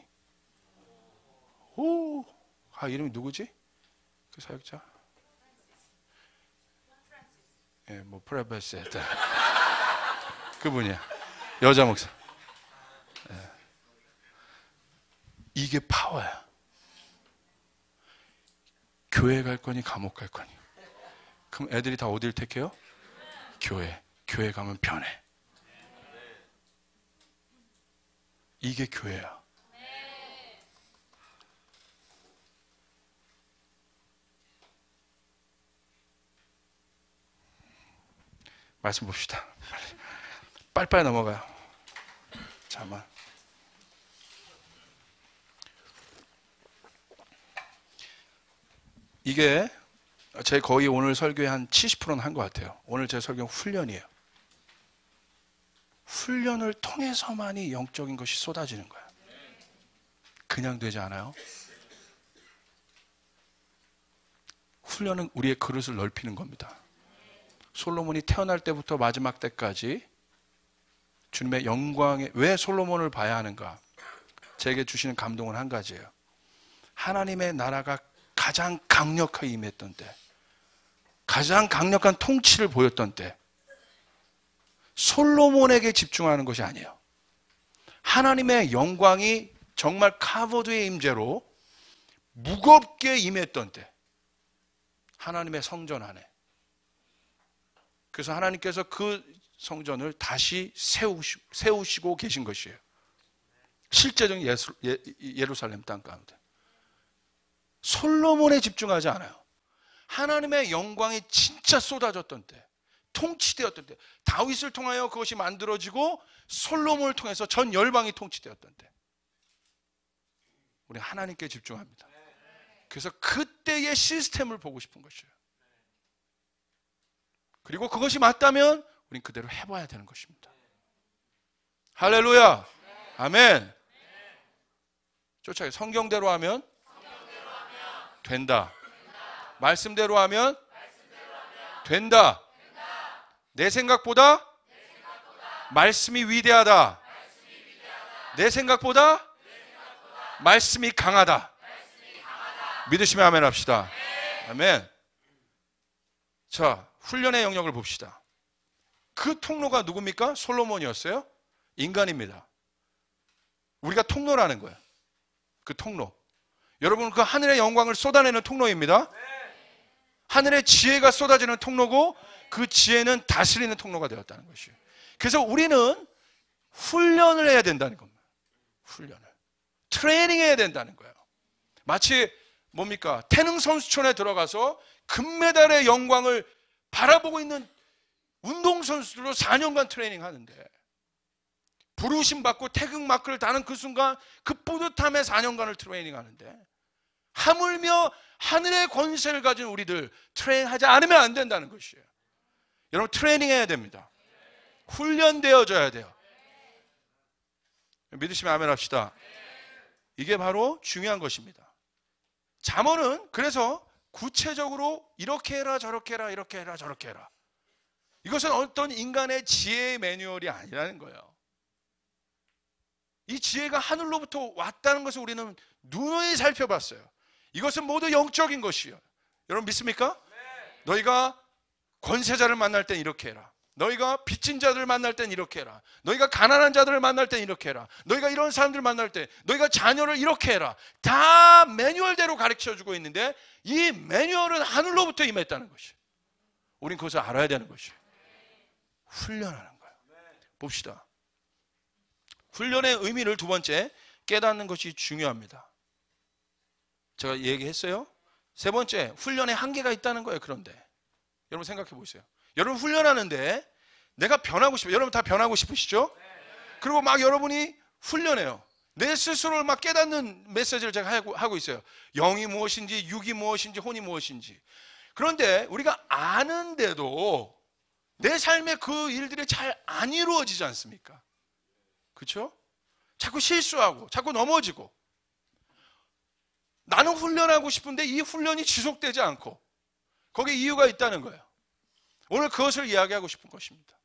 Speaker 1: 오, 이름이 누구지? 그 사역자? 예, 뭐 프레베스 그분이야. 여자 목사. 예. 이게 파워야. 교회 갈 거니 감옥 갈 거니. 그럼 애들이 다 어디를 택해요? 교회. 교회 가면 변해. 이게 교회야. 말씀 봅시다. 빨리빨리 넘어가요. 잠깐만. 이게 제 거의 오늘 설교의 한 70%는 한 것 같아요. 오늘 제 설교는 훈련이에요. 훈련을 통해서만이 영적인 것이 쏟아지는 거예요. 그냥 되지 않아요. 훈련은 우리의 그릇을 넓히는 겁니다. 솔로몬이 태어날 때부터 마지막 때까지 주님의 영광에 왜 솔로몬을 봐야 하는가? 제게 주시는 감동은 한 가지예요. 하나님의 나라가 가장 강력하게 임했던 때, 가장 강력한 통치를 보였던 때, 솔로몬에게 집중하는 것이 아니에요. 하나님의 영광이 정말 카보드의 임재로 무겁게 임했던 때, 하나님의 성전 안에. 그래서 하나님께서 그 성전을 다시 세우시고 계신 것이에요. 실제적인 예루살렘 땅 가운데. 솔로몬에 집중하지 않아요. 하나님의 영광이 진짜 쏟아졌던 때, 통치되었던 때, 다윗을 통하여 그것이 만들어지고 솔로몬을 통해서 전 열방이 통치되었던 때, 우리 하나님께 집중합니다. 그래서 그때의 시스템을 보고 싶은 것이에요. 그리고 그것이 맞다면 우린 그대로 해봐야 되는 것입니다. 할렐루야. 아멘. 쫓아요. 성경대로 하면 된다. 말씀대로 하면 된다. 내 생각보다 말씀이 위대하다. 내 생각보다 말씀이 강하다. 믿으시면 아멘 합시다. 아멘. 자, 훈련의 영역을 봅시다. 그 통로가 누굽니까? 솔로몬이었어요? 인간입니다. 우리가 통로라는 거예요. 그 통로. 여러분, 그 하늘의 영광을 쏟아내는 통로입니다. 하늘의 지혜가 쏟아지는 통로고 그 지혜는 다스리는 통로가 되었다는 것이에요. 그래서 우리는 훈련을 해야 된다는 겁니다. 훈련을. 트레이닝해야 된다는 거예요. 마치 뭡니까? 태능 선수촌에 들어가서 금메달의 영광을 바라보고 있는 운동선수들로 4년간 트레이닝 하는데, 부르심 받고 태극 마크를 다는 그 순간 그 뿌듯함에 4년간을 트레이닝 하는데, 하물며 하늘의 권세를 가진 우리들 트레이닝하지 않으면 안 된다는 것이에요. 여러분, 트레이닝 해야 됩니다. 훈련되어져야 돼요. 믿으시면 아멘 합시다. 이게 바로 중요한 것입니다. 잠언은 그래서 구체적으로 이렇게 해라 저렇게 해라 이렇게 해라 저렇게 해라, 이것은 어떤 인간의 지혜의 매뉴얼이 아니라는 거예요. 이 지혜가 하늘로부터 왔다는 것을 우리는 누누이 살펴봤어요. 이것은 모두 영적인 것이에요. 여러분 믿습니까? 너희가 권세자를 만날 땐 이렇게 해라. 너희가 빚진 자들을 만날 땐 이렇게 해라. 너희가 가난한 자들을 만날 땐 이렇게 해라. 너희가 이런 사람들을 만날 때 너희가 자녀를 이렇게 해라. 다 매뉴얼대로 가르쳐주고 있는데 이 매뉴얼은 하늘로부터 임했다는 것이에요. 우린 그것을 알아야 되는 것이에요. 훈련하는 거예요. 봅시다. 훈련의 의미를 두 번째, 깨닫는 것이 중요합니다. 제가 얘기했어요. 세 번째, 훈련에 한계가 있다는 거예요. 그런데 여러분 생각해 보세요. 여러분 훈련하는데 내가 변하고 싶어요. 여러분 다 변하고 싶으시죠? 그리고 막 여러분이 훈련해요. 내 스스로를 막 깨닫는 메시지를 제가 하고 있어요. 영이 무엇인지, 육이 무엇인지, 혼이 무엇인지. 그런데 우리가 아는데도 내 삶에 그 일들이 잘 안 이루어지지 않습니까? 그렇죠? 자꾸 실수하고 자꾸 넘어지고, 나는 훈련하고 싶은데 이 훈련이 지속되지 않고, 거기에 이유가 있다는 거예요. 오늘 그것을 이야기하고 싶은 것입니다.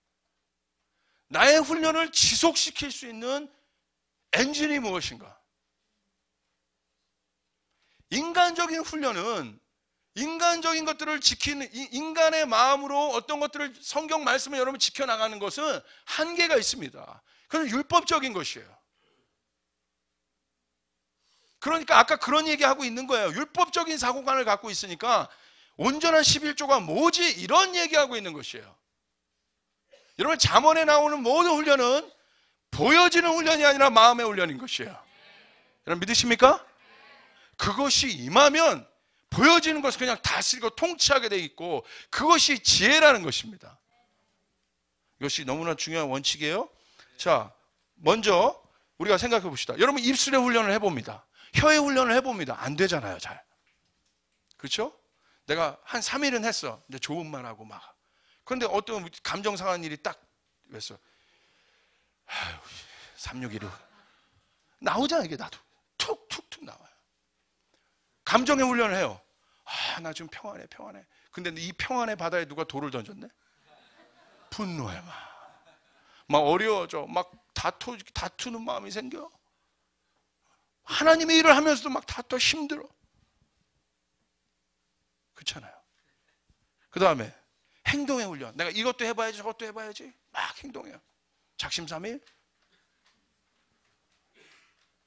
Speaker 1: 나의 훈련을 지속시킬 수 있는 엔진이 무엇인가? 인간적인 훈련은 인간적인 것들을 지키는, 인간의 마음으로 어떤 것들을, 성경 말씀을 여러분 지켜나가는 것은 한계가 있습니다. 그건 율법적인 것이에요. 그러니까 아까 그런 얘기하고 있는 거예요. 율법적인 사고관을 갖고 있으니까 온전한 11조가 뭐지? 이런 얘기하고 있는 것이에요. 여러분, 잠언에 나오는 모든 훈련은 보여지는 훈련이 아니라 마음의 훈련인 것이에요. 여러분 믿으십니까? 그것이 임하면 보여지는 것을 그냥 다스리고 통치하게 돼 있고, 그것이 지혜라는 것입니다. 이것이 너무나 중요한 원칙이에요. 자, 먼저 우리가 생각해 봅시다. 여러분, 입술의 훈련을 해봅니다. 혀의 훈련을 해봅니다. 안 되잖아요, 잘. 그렇죠? 내가 한 3일은 했어. 근데 좋은 말 하고 막. 그런데 어떤 감정 상한 일이 딱 됐어. 361호 나오잖아. 이게 나도 툭툭툭 나와요. 감정의 훈련을 해요. 나 지금 평안해. 근데 이 평안의 바다에 누가 돌을 던졌네? 분노해. 막 어려워져. 막 다투는 마음이 생겨. 하나님의 일을 하면서도 막 다투, 힘들어. 그렇잖아요. 그 다음에 행동의 훈련. 내가 이것도 해봐야지, 저것도 해봐야지. 막 행동해요. 작심삼일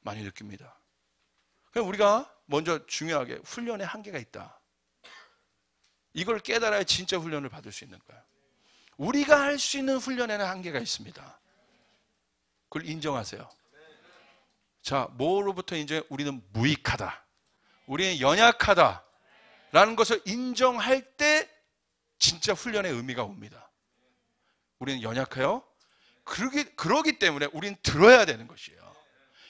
Speaker 1: 많이 느낍니다. 그럼 우리가 먼저 중요하게 훈련의 한계가 있다. 이걸 깨달아야 진짜 훈련을 받을 수 있는 거야. 우리가 할 수 있는 훈련에는 한계가 있습니다. 그걸 인정하세요. 자, 뭐로부터 인정해? 우리는 무익하다. 우리는 연약하다. 라는 것을 인정할 때 진짜 훈련의 의미가 옵니다. 우리는 연약해요. 그러기 때문에 우리는 들어야 되는 것이에요.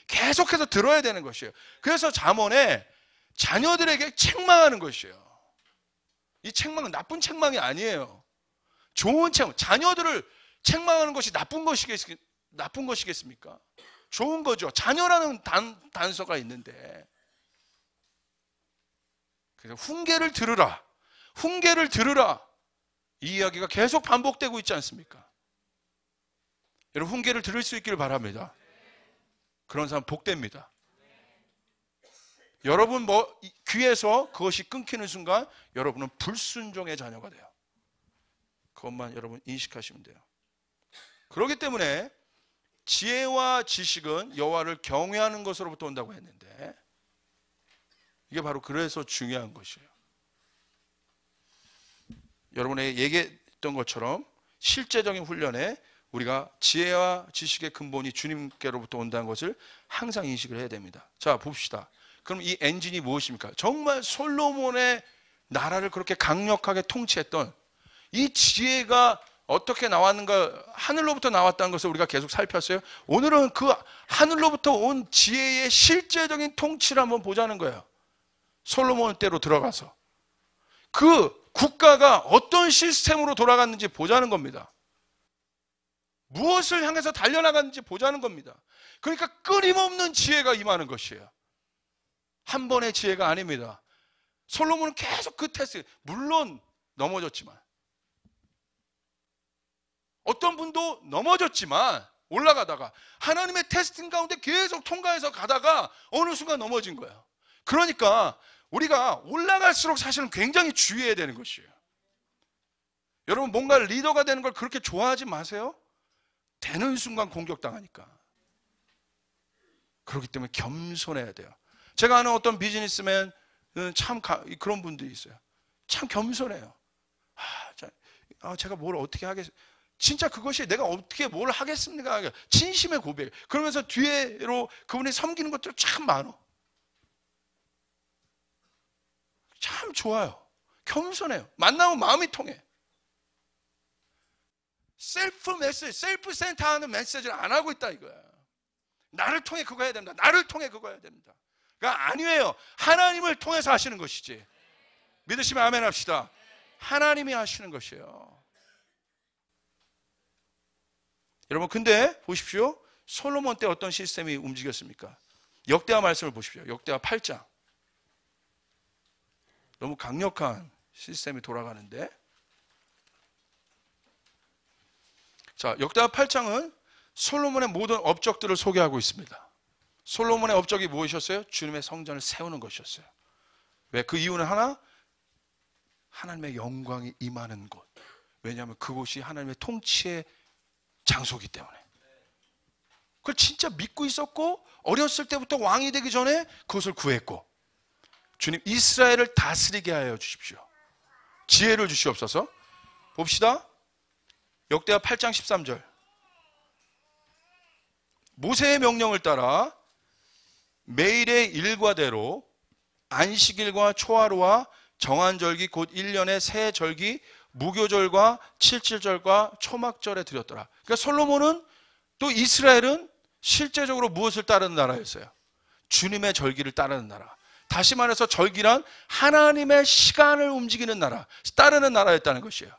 Speaker 1: 계속해서 들어야 되는 것이에요. 그래서 잠언에 자녀들에게 책망하는 것이에요. 이 책망은 나쁜 책망이 아니에요. 좋은 책망. 자녀들을 책망하는 것이 나쁜 것이겠습니까? 좋은 거죠. 자녀라는 단서가 있는데. 그래서 훈계를 들으라. 훈계를 들으라. 이 이야기가 계속 반복되고 있지 않습니까? 여러분, 훈계를 들을 수 있기를 바랍니다. 그런 사람 복됩니다. 여러분 귀에서 그것이 끊기는 순간 여러분은 불순종의 자녀가 돼요. 그것만 여러분 인식하시면 돼요. 그렇기 때문에 지혜와 지식은 여호와를 경외하는 것으로부터 온다고 했는데, 이게 바로 그래서 중요한 것이에요. 여러분에게 얘기했던 것처럼 실제적인 훈련에 우리가 지혜와 지식의 근본이 주님께로부터 온다는 것을 항상 인식을 해야 됩니다. 자, 봅시다. 그럼 이 엔진이 무엇입니까? 정말 솔로몬의 나라를 그렇게 강력하게 통치했던 이 지혜가 어떻게 나왔는가, 하늘로부터 나왔다는 것을 우리가 계속 살폈어요. 오늘은 그 하늘로부터 온 지혜의 실제적인 통치를 한번 보자는 거예요. 솔로몬 때로 들어가서 그 국가가 어떤 시스템으로 돌아갔는지 보자는 겁니다. 무엇을 향해서 달려나갔는지 보자는 겁니다. 그러니까 끊임없는 지혜가 임하는 것이에요. 한 번의 지혜가 아닙니다. 솔로몬은 계속 그 테스트, 물론 넘어졌지만, 어떤 분도 넘어졌지만 올라가다가 하나님의 테스팅 가운데 계속 통과해서 가다가 어느 순간 넘어진 거예요. 그러니까 우리가 올라갈수록 사실은 굉장히 주의해야 되는 것이에요. 여러분, 뭔가 리더가 되는 걸 그렇게 좋아하지 마세요. 되는 순간 공격당하니까. 그렇기 때문에 겸손해야 돼요. 제가 아는 어떤 비즈니스맨은 참 그런 분들이 있어요. 참 겸손해요. 제가 뭘 어떻게 하겠어요? 진짜 그것이 내가 어떻게 뭘 하겠습니까? 진심의 고백. 그러면서 뒤로 그분이 섬기는 것들 참 많아. 참 좋아요. 겸손해요. 만나면 마음이 통해. 셀프 센터하는 메시지를 안 하고 있다 이거야. 나를 통해 그거 해야 된다. 나를 통해 그거 해야 된다. 그러니까 아니에요. 하나님을 통해서 하시는 것이지. 믿으시면 아멘 합시다. 하나님이 하시는 것이에요. 여러분, 근데 보십시오. 솔로몬 때 어떤 시스템이 움직였습니까? 역대하 말씀을 보십시오. 역대하 8장. 너무 강력한 시스템이 돌아가는데, 자, 역대하 8장은 솔로몬의 모든 업적들을 소개하고 있습니다. 솔로몬의 업적이 무엇이었어요? 주님의 성전을 세우는 것이었어요. 왜? 그 이유는 하나, 하나님의 영광이 임하는 곳. 왜냐하면 그곳이 하나님의 통치의 장소이기 때문에. 그걸 진짜 믿고 있었고, 어렸을 때부터 왕이 되기 전에 그것을 구했고, 주님 이스라엘을 다스리게 하여 주십시오. 지혜를 주시옵소서. 봅시다. 역대하 8장 13절. 모세의 명령을 따라 매일의 일과대로 안식일과 초하루와 정한절기 곧 1년의 새 절기, 무교절과 칠칠절과 초막절에 드렸더라. 그러니까 솔로몬은, 또 이스라엘은 실제적으로 무엇을 따르는 나라였어요? 주님의 절기를 따르는 나라. 다시 말해서 절기란 하나님의 시간을 움직이는 나라, 따르는 나라였다는 것이에요.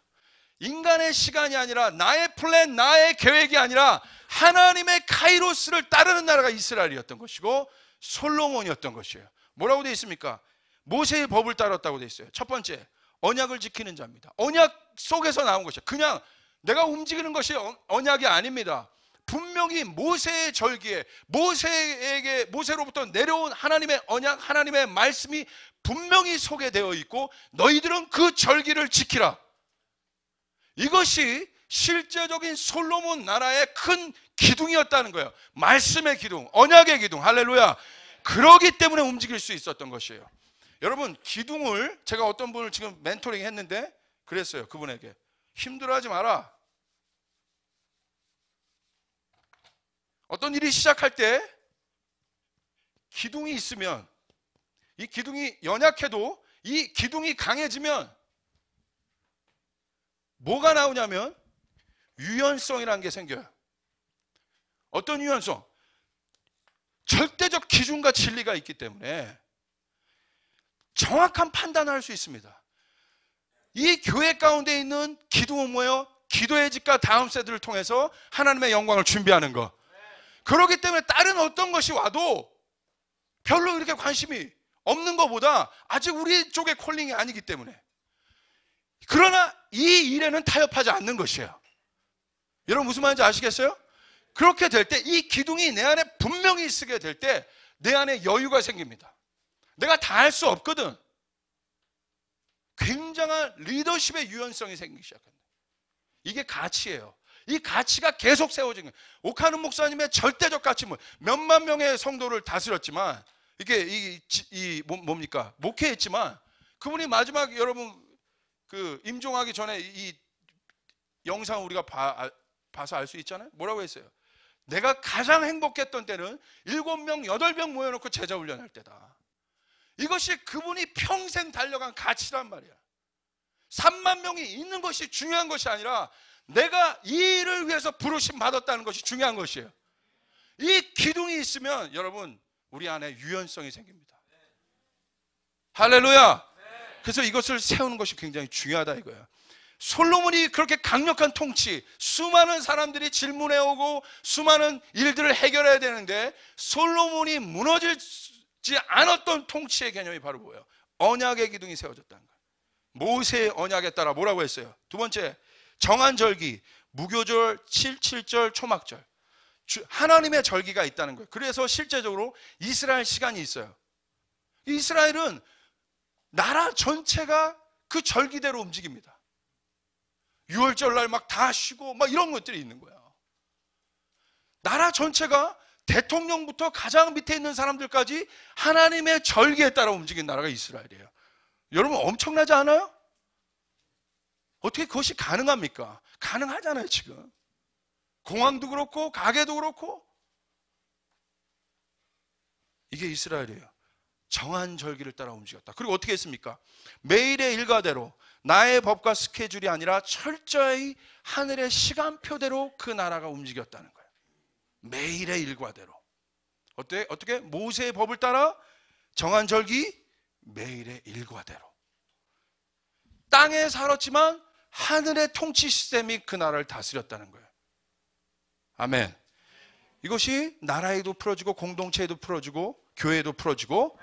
Speaker 1: 인간의 시간이 아니라, 나의 플랜, 나의 계획이 아니라 하나님의 카이로스를 따르는 나라가 이스라엘이었던 것이고 솔로몬이었던 것이에요. 뭐라고 되어 있습니까? 모세의 법을 따랐다고 되어 있어요. 첫 번째, 언약을 지키는 자입니다. 언약 속에서 나온 것이에요. 그냥 내가 움직이는 것이 언약이 아닙니다. 분명히 모세의 절기에, 모세로부터 내려온 하나님의 언약, 하나님의 말씀이 분명히 소개되어 있고, 너희들은 그 절기를 지키라. 이것이 실제적인 솔로몬 나라의 큰 기둥이었다는 거예요. 말씀의 기둥, 언약의 기둥. 할렐루야. 그러기 때문에 움직일 수 있었던 것이에요. 여러분, 기둥을, 제가 어떤 분을 지금 멘토링 했는데 그랬어요. 그분에게 힘들어하지 마라. 어떤 일이 시작할 때 기둥이 있으면, 이 기둥이 연약해도 이 기둥이 강해지면 뭐가 나오냐면 유연성이라는 게 생겨요. 어떤 유연성? 절대적 기준과 진리가 있기 때문에 정확한 판단을 할 수 있습니다. 이 교회 가운데 있는 기둥은 뭐예요? 기도의 집과 다음 세대를 통해서 하나님의 영광을 준비하는 것. 그렇기 때문에 다른 어떤 것이 와도 별로 이렇게 관심이 없는 것보다, 아직 우리 쪽의 콜링이 아니기 때문에. 그러나 이 일에는 타협하지 않는 것이에요. 여러분 무슨 말인지 아시겠어요? 그렇게 될 때, 이 기둥이 내 안에 분명히 쓰게 될 때 내 안에 여유가 생깁니다. 내가 다 할 수 없거든. 굉장한 리더십의 유연성이 생기기 시작합니다. 이게 가치예요. 이 가치가 계속 세워진 거예요. 오카는 목사님의 절대적 가치는 몇만 명의 성도를 다스렸지만, 이게 뭡니까? 목회했지만, 그분이 마지막, 여러분 그 임종하기 전에 이 영상 우리가 봐서 알 수 있잖아요. 뭐라고 했어요? 내가 가장 행복했던 때는 7명, 8명 모여놓고 제자 훈련할 때다. 이것이 그분이 평생 달려간 가치란 말이야. 3만 명이 있는 것이 중요한 것이 아니라 내가 이 일을 위해서 부르심 받았다는 것이 중요한 것이에요. 이 기둥이 있으면 여러분, 우리 안에 유연성이 생깁니다. 할렐루야. 그래서 이것을 세우는 것이 굉장히 중요하다 이거예요. 솔로몬이 그렇게 강력한 통치, 수많은 사람들이 질문해오고 수많은 일들을 해결해야 되는데, 솔로몬이 무너지지 않았던 통치의 개념이 바로 뭐예요? 언약의 기둥이 세워졌다는 거예요. 모세의 언약에 따라 뭐라고 했어요? 두 번째, 정한절기, 무교절, 칠칠절, 초막절. 하나님의 절기가 있다는 거예요. 그래서 실제적으로 이스라엘 시간이 있어요. 이스라엘은 나라 전체가 그 절기대로 움직입니다. 6월절 날 막 다 쉬고 막 이런 것들이 있는 거예요. 나라 전체가 대통령부터 가장 밑에 있는 사람들까지 하나님의 절기에 따라 움직인 나라가 이스라엘이에요. 여러분 엄청나지 않아요? 어떻게 그것이 가능합니까? 가능하잖아요. 지금 공항도 그렇고 가게도 그렇고. 이게 이스라엘이에요. 정한 절기를 따라 움직였다. 그리고 어떻게 했습니까? 매일의 일과대로 나의 법과 스케줄이 아니라 철저히 하늘의 시간표대로 그 나라가 움직였다는 거예요. 매일의 일과대로. 어떻게? 모세의 법을 따라 정한 절기, 매일의 일과대로. 땅에 살았지만 하늘의 통치 시스템이 그 나라를 다스렸다는 거예요. 아멘. 이것이 나라에도 풀어지고 공동체에도 풀어지고 교회에도 풀어지고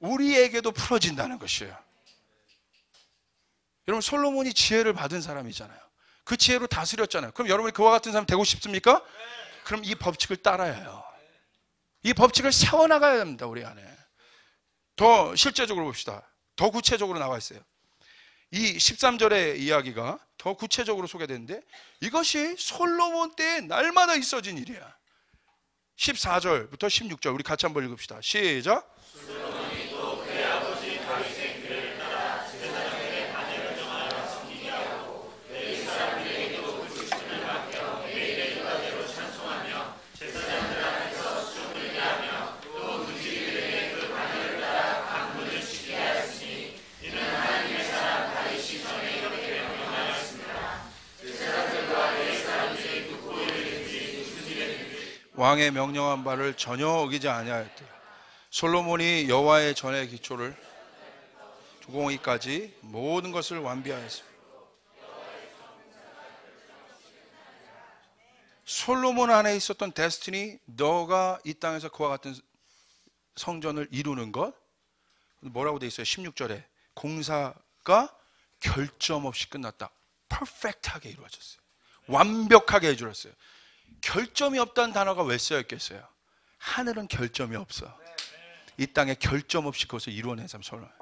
Speaker 1: 우리에게도 풀어진다는 것이에요. 여러분, 솔로몬이 지혜를 받은 사람이잖아요. 그 지혜로 다스렸잖아요. 그럼 여러분이 그와 같은 사람 되고 싶습니까? 그럼 이 법칙을 따라야 해요. 이 법칙을 세워나가야 됩니다. 우리 안에. 더 실제적으로 봅시다. 더 구체적으로 나와 있어요. 이 13절의 이야기가 더 구체적으로 소개되는데 이것이 솔로몬 때에 날마다 있어진 일이야. 14절부터 16절 우리 같이 한번 읽읍시다. 시작. 솔로몬이 또 그의 아버지 다윗의 규례를 따라 제사장에게 반열을 정하여 섬기게 하고 레위 사람들에게도 그 직분을 맡겨 매일의 일과대로 찬송하며 제사장들 앞에서 춤을 하며 또 문지기들에게 그 반열을 따라 강문을 치게 하였으니 이는 하나님의 사람 다윗이 전에 이렇게 명령하였습니다. 제사장들과 레위 사람들이 듣고 이르든지 무슨 일이든지 왕의 명령한 바를 전혀 어기지 아니하였더라. 솔로몬이 여호와의 전의 기초를 두공이까지 모든 것을 완비하였습니다. 솔로몬 안에 있었던 데스티니, 너가 이 땅에서 그와 같은 성전을 이루는 것, 뭐라고 돼 있어요? 16절에 공사가 결점 없이 끝났다. 퍼펙트하게 이루어졌어요. 완벽하게 해주었어요. 결점이 없다는 단어가 왜 쓰여있겠어요? 하늘은 결점이 없어. 이 땅에 결점 없이 그것을 이루어낸 사람 솔로몬.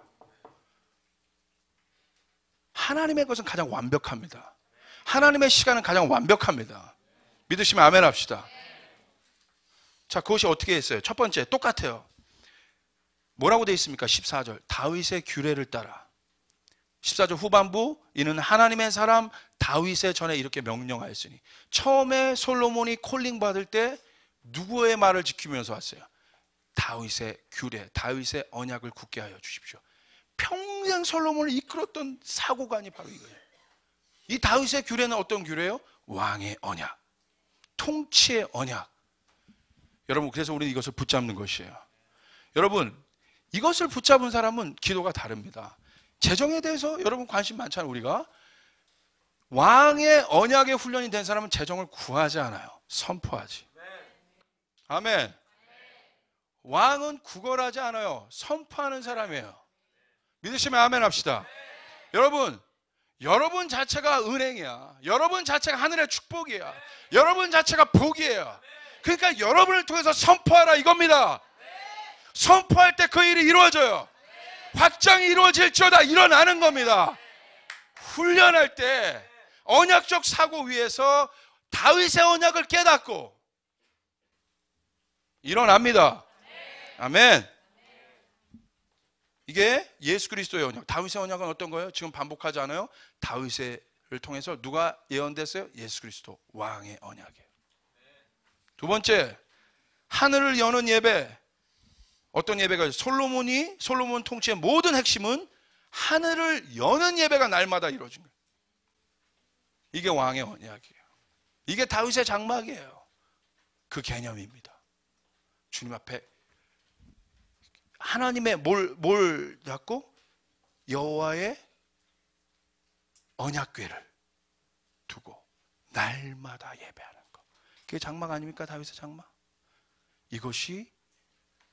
Speaker 1: 하나님의 것은 가장 완벽합니다. 하나님의 시간은 가장 완벽합니다. 믿으시면 아멘 합시다. 자, 그것이 어떻게 했어요? 첫 번째, 똑같아요. 뭐라고 되어 있습니까? 14절 다윗의 규례를 따라. 14절 후반부, 이는 하나님의 사람 다윗의 전에 이렇게 명령하였으니. 처음에 솔로몬이 콜링 받을 때 누구의 말을 지키면서 왔어요? 다윗의 규례, 다윗의 언약을 굳게 하여 주십시오. 평생 솔로몬을 이끌었던 사고관이 바로 이거예요. 이 다윗의 규례는 어떤 규례예요? 왕의 언약, 통치의 언약. 여러분, 그래서 우리는 이것을 붙잡는 것이에요. 여러분, 이것을 붙잡은 사람은 기도가 다릅니다. 재정에 대해서 여러분 관심 많잖아요. 우리가 왕의 언약에 훈련이 된 사람은 재정을 구하지 않아요. 선포하지. 아멘. 왕은 구걸하지 않아요. 선포하는 사람이에요. 믿으시면 아멘 합시다. 여러분 자체가 은행이야. 여러분 자체가 하늘의 축복이야. 여러분 자체가 복이에요. 그러니까 여러분을 통해서 선포하라 이겁니다. 선포할 때 그 일이 이루어져요. 확장이 이루어질지어다 일어나는 겁니다. 훈련할 때 언약적 사고 위에서 다윗의 언약을 깨닫고 일어납니다. 아멘. 이게 예수 그리스도의 언약. 다윗의 언약은 어떤 거예요? 지금 반복하지 않아요? 다윗을 통해서 누가 예언됐어요? 예수 그리스도 왕의 언약이에요. 두 번째, 하늘을 여는 예배. 어떤 예배가 솔로몬 통치의 모든 핵심은 하늘을 여는 예배가 날마다 이루어진 거예요. 이게 왕의 언약이에요. 이게 다윗의 장막이에요. 그 개념입니다. 주님 앞에 하나님의 뭘 잡고 여호와의 언약궤를 두고 날마다 예배하는 것. 그게 장막 아닙니까? 다윗의 장막. 이것이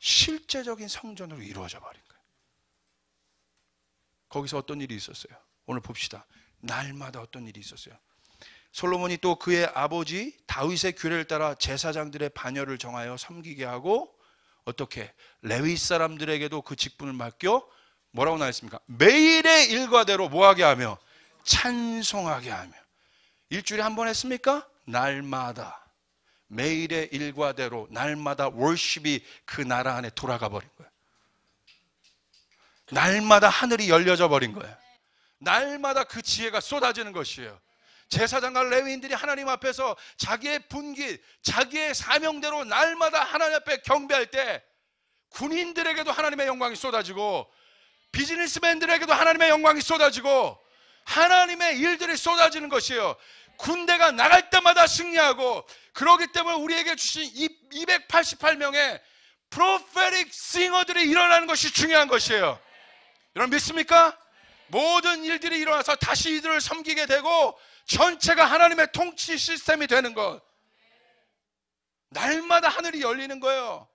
Speaker 1: 실제적인 성전으로 이루어져 버린 거예요. 거기서 어떤 일이 있었어요? 오늘 봅시다. 날마다 어떤 일이 있었어요? 솔로몬이 또 그의 아버지 다윗의 규례를 따라 제사장들의 반열을 정하여 섬기게 하고 어떻게 레위 사람들에게도 그 직분을 맡겨 뭐라고 나왔습니까? 매일의 일과대로 뭐하게 하며 찬송하게 하며. 일주일에 한 번 했습니까? 날마다 매일의 일과대로 날마다 월십이 그 나라 안에 돌아가 버린 거예요. 날마다 하늘이 열려져 버린 거예요. 날마다 그 지혜가 쏟아지는 것이에요. 제사장과 레위인들이 하나님 앞에서 자기의 분기, 자기의 사명대로 날마다 하나님 앞에 경배할 때 군인들에게도 하나님의 영광이 쏟아지고 비즈니스맨들에게도 하나님의 영광이 쏟아지고 하나님의 일들이 쏟아지는 것이에요. 군대가 나갈 때마다 승리하고, 그렇기 때문에 우리에게 주신 288명의 프로페틱 싱어들이 일어나는 것이 중요한 것이에요. 여러분 믿습니까? 모든 일들이 일어나서 다시 이들을 섬기게 되고 전체가 하나님의 통치 시스템이 되는 것. 날마다 하늘이 열리는 거예요.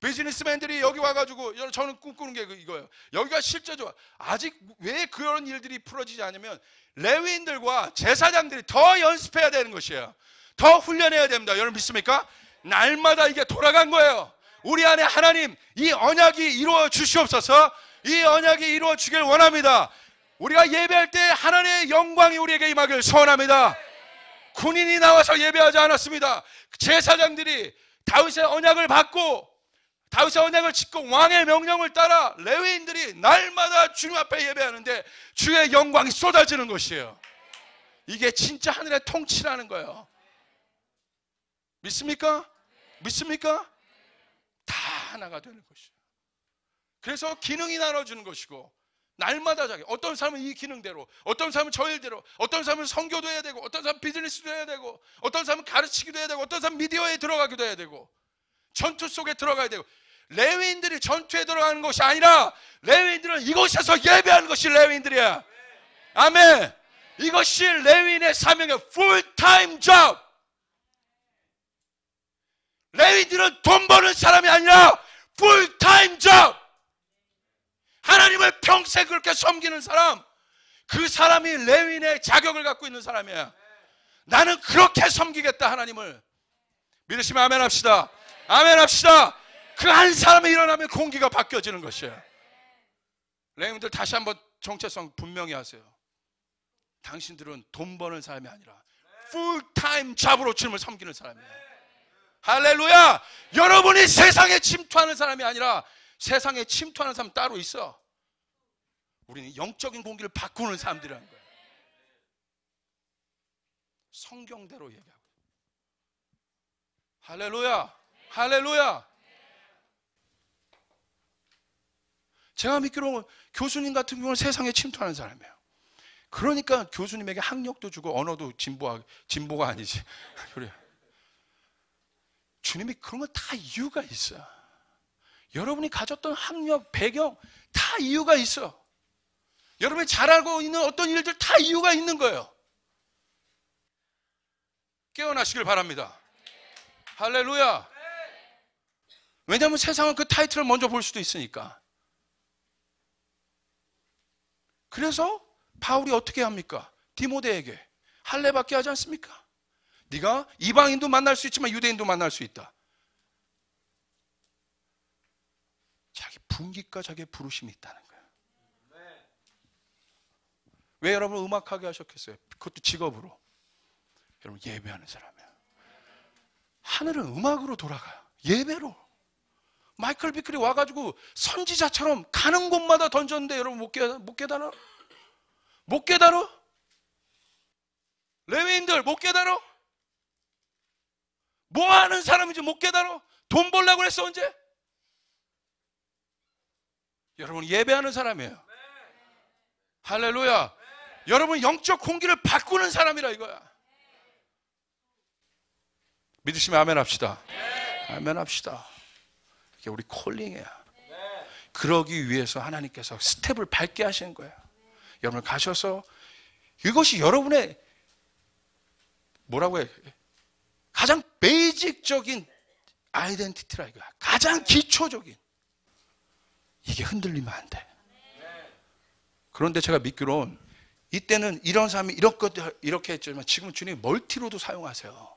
Speaker 1: 비즈니스맨들이 여기 와가지고, 저는 꿈꾸는 게 이거예요. 여기가 실제죠. 아직 왜 그런 일들이 풀어지지 않으면 레위인들과 제사장들이 더 연습해야 되는 것이에요. 더 훈련해야 됩니다. 여러분 믿습니까? 날마다 이게 돌아간 거예요. 우리 안에 하나님 이 언약이 이루어 주시옵소서. 이 언약이 이루어 주길 원합니다. 우리가 예배할 때 하나님의 영광이 우리에게 임하길 소원합니다. 군인이 나와서 예배하지 않았습니다. 제사장들이 다윗의 언약을 받고 다윗의 언약을 짓고 왕의 명령을 따라 레위인들이 날마다 주님 앞에 예배하는데 주의 영광이 쏟아지는 것이에요. 이게 진짜 하늘의 통치라는 거예요. 믿습니까? 믿습니까? 다 하나가 되는 것이에요. 그래서 기능이 나눠주는 것이고, 날마다 자기, 어떤 사람은 이 기능대로, 어떤 사람은 저 일대로, 어떤 사람은 선교도 해야 되고, 어떤 사람은 비즈니스도 해야 되고, 어떤 사람은 가르치기도 해야 되고, 어떤 사람은 미디어에 들어가기도 해야 되고, 전투 속에 들어가야 되고. 레위인들이 전투에 들어가는 것이 아니라 레위인들은 이곳에서 예배하는 것이 레위인들이야. 아멘. 이것이 레위인의 사명의 풀타임 잡. 레위인들은 돈 버는 사람이 아니라 풀타임 잡. 하나님을 평생 그렇게 섬기는 사람, 그 사람이 레위인의 자격을 갖고 있는 사람이야. 나는 그렇게 섬기겠다. 하나님을 믿으시면 아멘 합시다. 아멘 합시다. 그 한 사람이 일어나면 공기가 바뀌어지는 것이에요. 레위인들 다시 한번 정체성 분명히 하세요. 당신들은 돈 버는 사람이 아니라 풀타임 잡으로 주님을 섬기는 사람이에요. 할렐루야. 여러분이 세상에 침투하는 사람이 아니라 세상에 침투하는 사람 따로 있어. 우리는 영적인 공기를 바꾸는 사람들이라는 거예요. 성경대로 얘기하고. 할렐루야. 할렐루야. 제가 믿기로는 교수님 같은 경우는 세상에 침투하는 사람이에요. 그러니까 교수님에게 학력도 주고 언어도 진보가 아니지. 그래요. 주님이 그런 건 다 이유가 있어요. 여러분이 가졌던 학력, 배경 다 이유가 있어. 여러분이 잘 알고 있는 어떤 일들 다 이유가 있는 거예요. 깨어나시길 바랍니다. 할렐루야. 왜냐하면 세상은 그 타이틀을 먼저 볼 수도 있으니까. 그래서 바울이 어떻게 합니까? 디모데에게 할례받게 하지 않습니까? 네가 이방인도 만날 수 있지만 유대인도 만날 수 있다. 자기 분기과 자기의 부르심이 있다는 거예요. 왜 여러분 음악하게 하셨겠어요? 그것도 직업으로. 여러분 예배하는 사람이에요. 하늘은 음악으로 돌아가요. 예배로. 마이클 비클이 와가지고 선지자처럼 가는 곳마다 던졌는데 여러분 못 깨달아? 못 깨달아? 레위인들 못 깨달아? 뭐 하는 사람인지 못 깨달아? 돈 벌려고 그랬어 언제? 여러분 예배하는 사람이에요. 할렐루야. 여러분 영적 공기를 바꾸는 사람이라 이거야. 믿으시면 아멘 합시다. 아멘 합시다. 이게 우리 콜링이야. 그러기 위해서 하나님께서 스텝을 밟게 하시는 거예요. 여러분 가셔서 이것이 여러분의 뭐라고 해? 가장 베이직적인 아이덴티티라 이거야. 가장 기초적인. 이게 흔들리면 안 돼. 그런데 제가 믿기로는 이때는 이런 사람이 이렇게 했지만 지금은 주님이 멀티로도 사용하세요.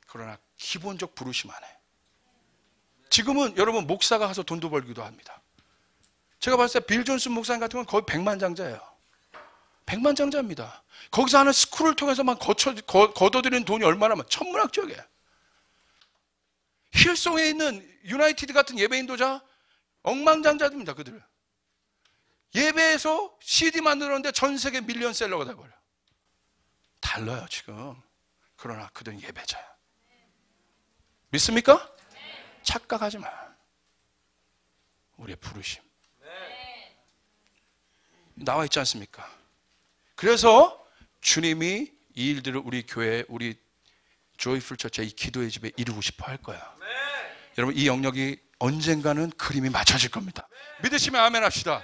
Speaker 1: 그러나 기본적 부르심 안에. 지금은 여러분 목사가 가서 돈도 벌기도 합니다. 제가 봤을 때 빌 존슨 목사님 같은 건 거의 백만장자예요. 백만장자입니다. 거기서 하는 스쿨을 통해서만 거둬들이는 돈이 얼마나 천문학적이에요. 힐송에 있는 유나이티드 같은 예배 인도자 억만장자입니다. 그들 예배에서 CD 만들었는데 전 세계 밀리언셀러가 돼버려. 달라요 지금. 그러나 그들은 예배자야. 믿습니까? 착각하지 마. 우리의 부르심. 나와 있지 않습니까? 그래서 주님이 이 일들을 우리 교회, 우리 조이풀 처치의 이 기도의 집에 이루고 싶어 할 거야. 여러분, 이 영역이 언젠가는 그림이 맞춰질 겁니다. 믿으시면 아멘 합시다.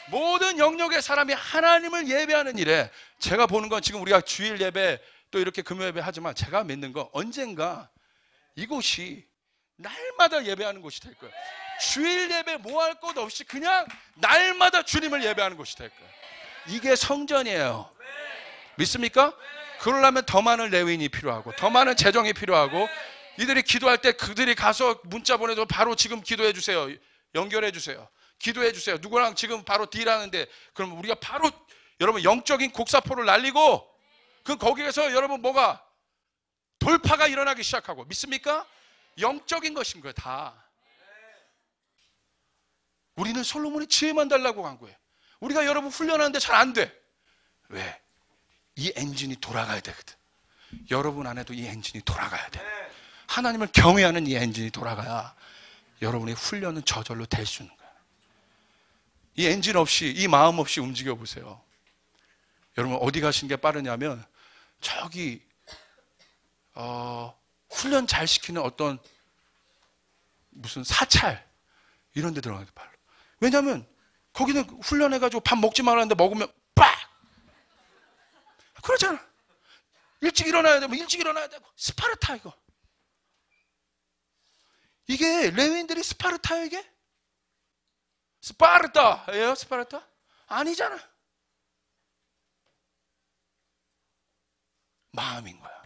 Speaker 1: 모든 영역의 사람이 하나님을 예배하는 일에, 제가 보는 건 지금 우리가 주일 예배 또 이렇게 금요 예배 하지만 제가 믿는 건 언젠가 이곳이 날마다 예배하는 곳이 될 거예요. 주일 예배 뭐 할 것 없이 그냥 날마다 주님을 예배하는 곳이 될 거예요. 이게 성전이에요. 믿습니까? 그러려면 더 많은 레위인이 필요하고 더 많은 재정이 필요하고, 이들이 기도할 때 그들이 가서 문자 보내도 바로 지금 기도해 주세요, 연결해 주세요, 기도해 주세요, 누구랑 지금 바로 딜하는데, 그럼 우리가 바로 여러분 영적인 곡사포를 날리고 그 거기에서 여러분 뭐가 돌파가 일어나기 시작하고, 믿습니까? 영적인 것인 거예요. 다. 우리는 솔로몬이 지혜만 달라고 간 거예요. 우리가 여러분 훈련하는데 잘 안 돼. 왜? 이 엔진이 돌아가야 되거든. 여러분 안에도 이 엔진이 돌아가야 돼. 하나님을 경외하는 이 엔진이 돌아가야 여러분의 훈련은 저절로 될 수 있는 거야. 이 엔진 없이, 이 마음 없이 움직여 보세요. 여러분 어디 가시는 게 빠르냐면 저기 훈련 잘 시키는 어떤 무슨 사찰 이런 데 들어가는 게 빨라. 왜냐하면 거기는 훈련해가지고 밥 먹지 말라는데 먹으면 빡! 그러잖아. 일찍 일어나야 되고 일찍 일어나야 되고. 스파르타 이거. 이게 레위인들이 스파르타예요 이게? 스파르타예요 스파르타? 아니잖아. 마음인 거야.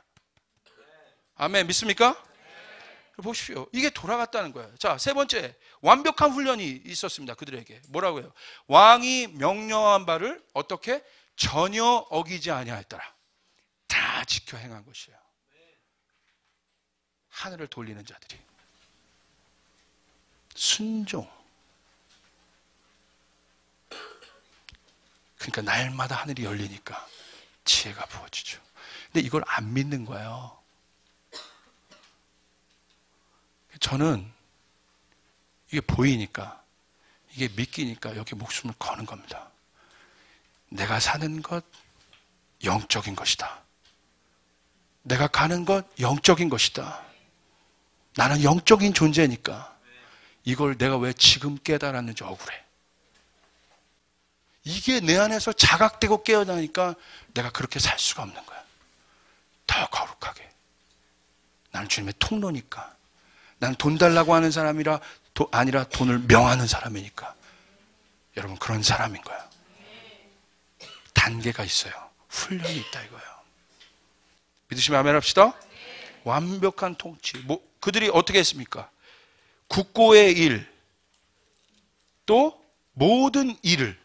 Speaker 1: 아멘. 믿습니까? 보십시오. 이게 돌아갔다는 거예요. 자, 세 번째, 완벽한 훈련이 있었습니다. 그들에게. 뭐라고 해요? 왕이 명령한 바를 어떻게? 전혀 어기지 아니하였더라. 다 지켜 행한 것이에요. 하늘을 돌리는 자들이. 순종. 그러니까 날마다 하늘이 열리니까 지혜가 부어지죠. 근데 이걸 안 믿는 거예요. 저는 이게 보이니까, 이게 믿기니까 여기 목숨을 거는 겁니다. 내가 사는 것 영적인 것이다. 내가 가는 것 영적인 것이다. 나는 영적인 존재니까 이걸 내가 왜 지금 깨달았는지 억울해. 이게 내 안에서 자각되고 깨어나니까 내가 그렇게 살 수가 없는 거야. 더 거룩하게. 나는 주님의 통로니까. 난 돈 달라고 하는 사람이라 아니라 돈을 명하는 사람이니까. 여러분 그런 사람인 거야. 단계가 있어요. 훈련이 있다 이거예요. 믿으시면 아멘 합시다. 완벽한 통치. 그들이 어떻게 했습니까? 국고의 일, 또 모든 일을,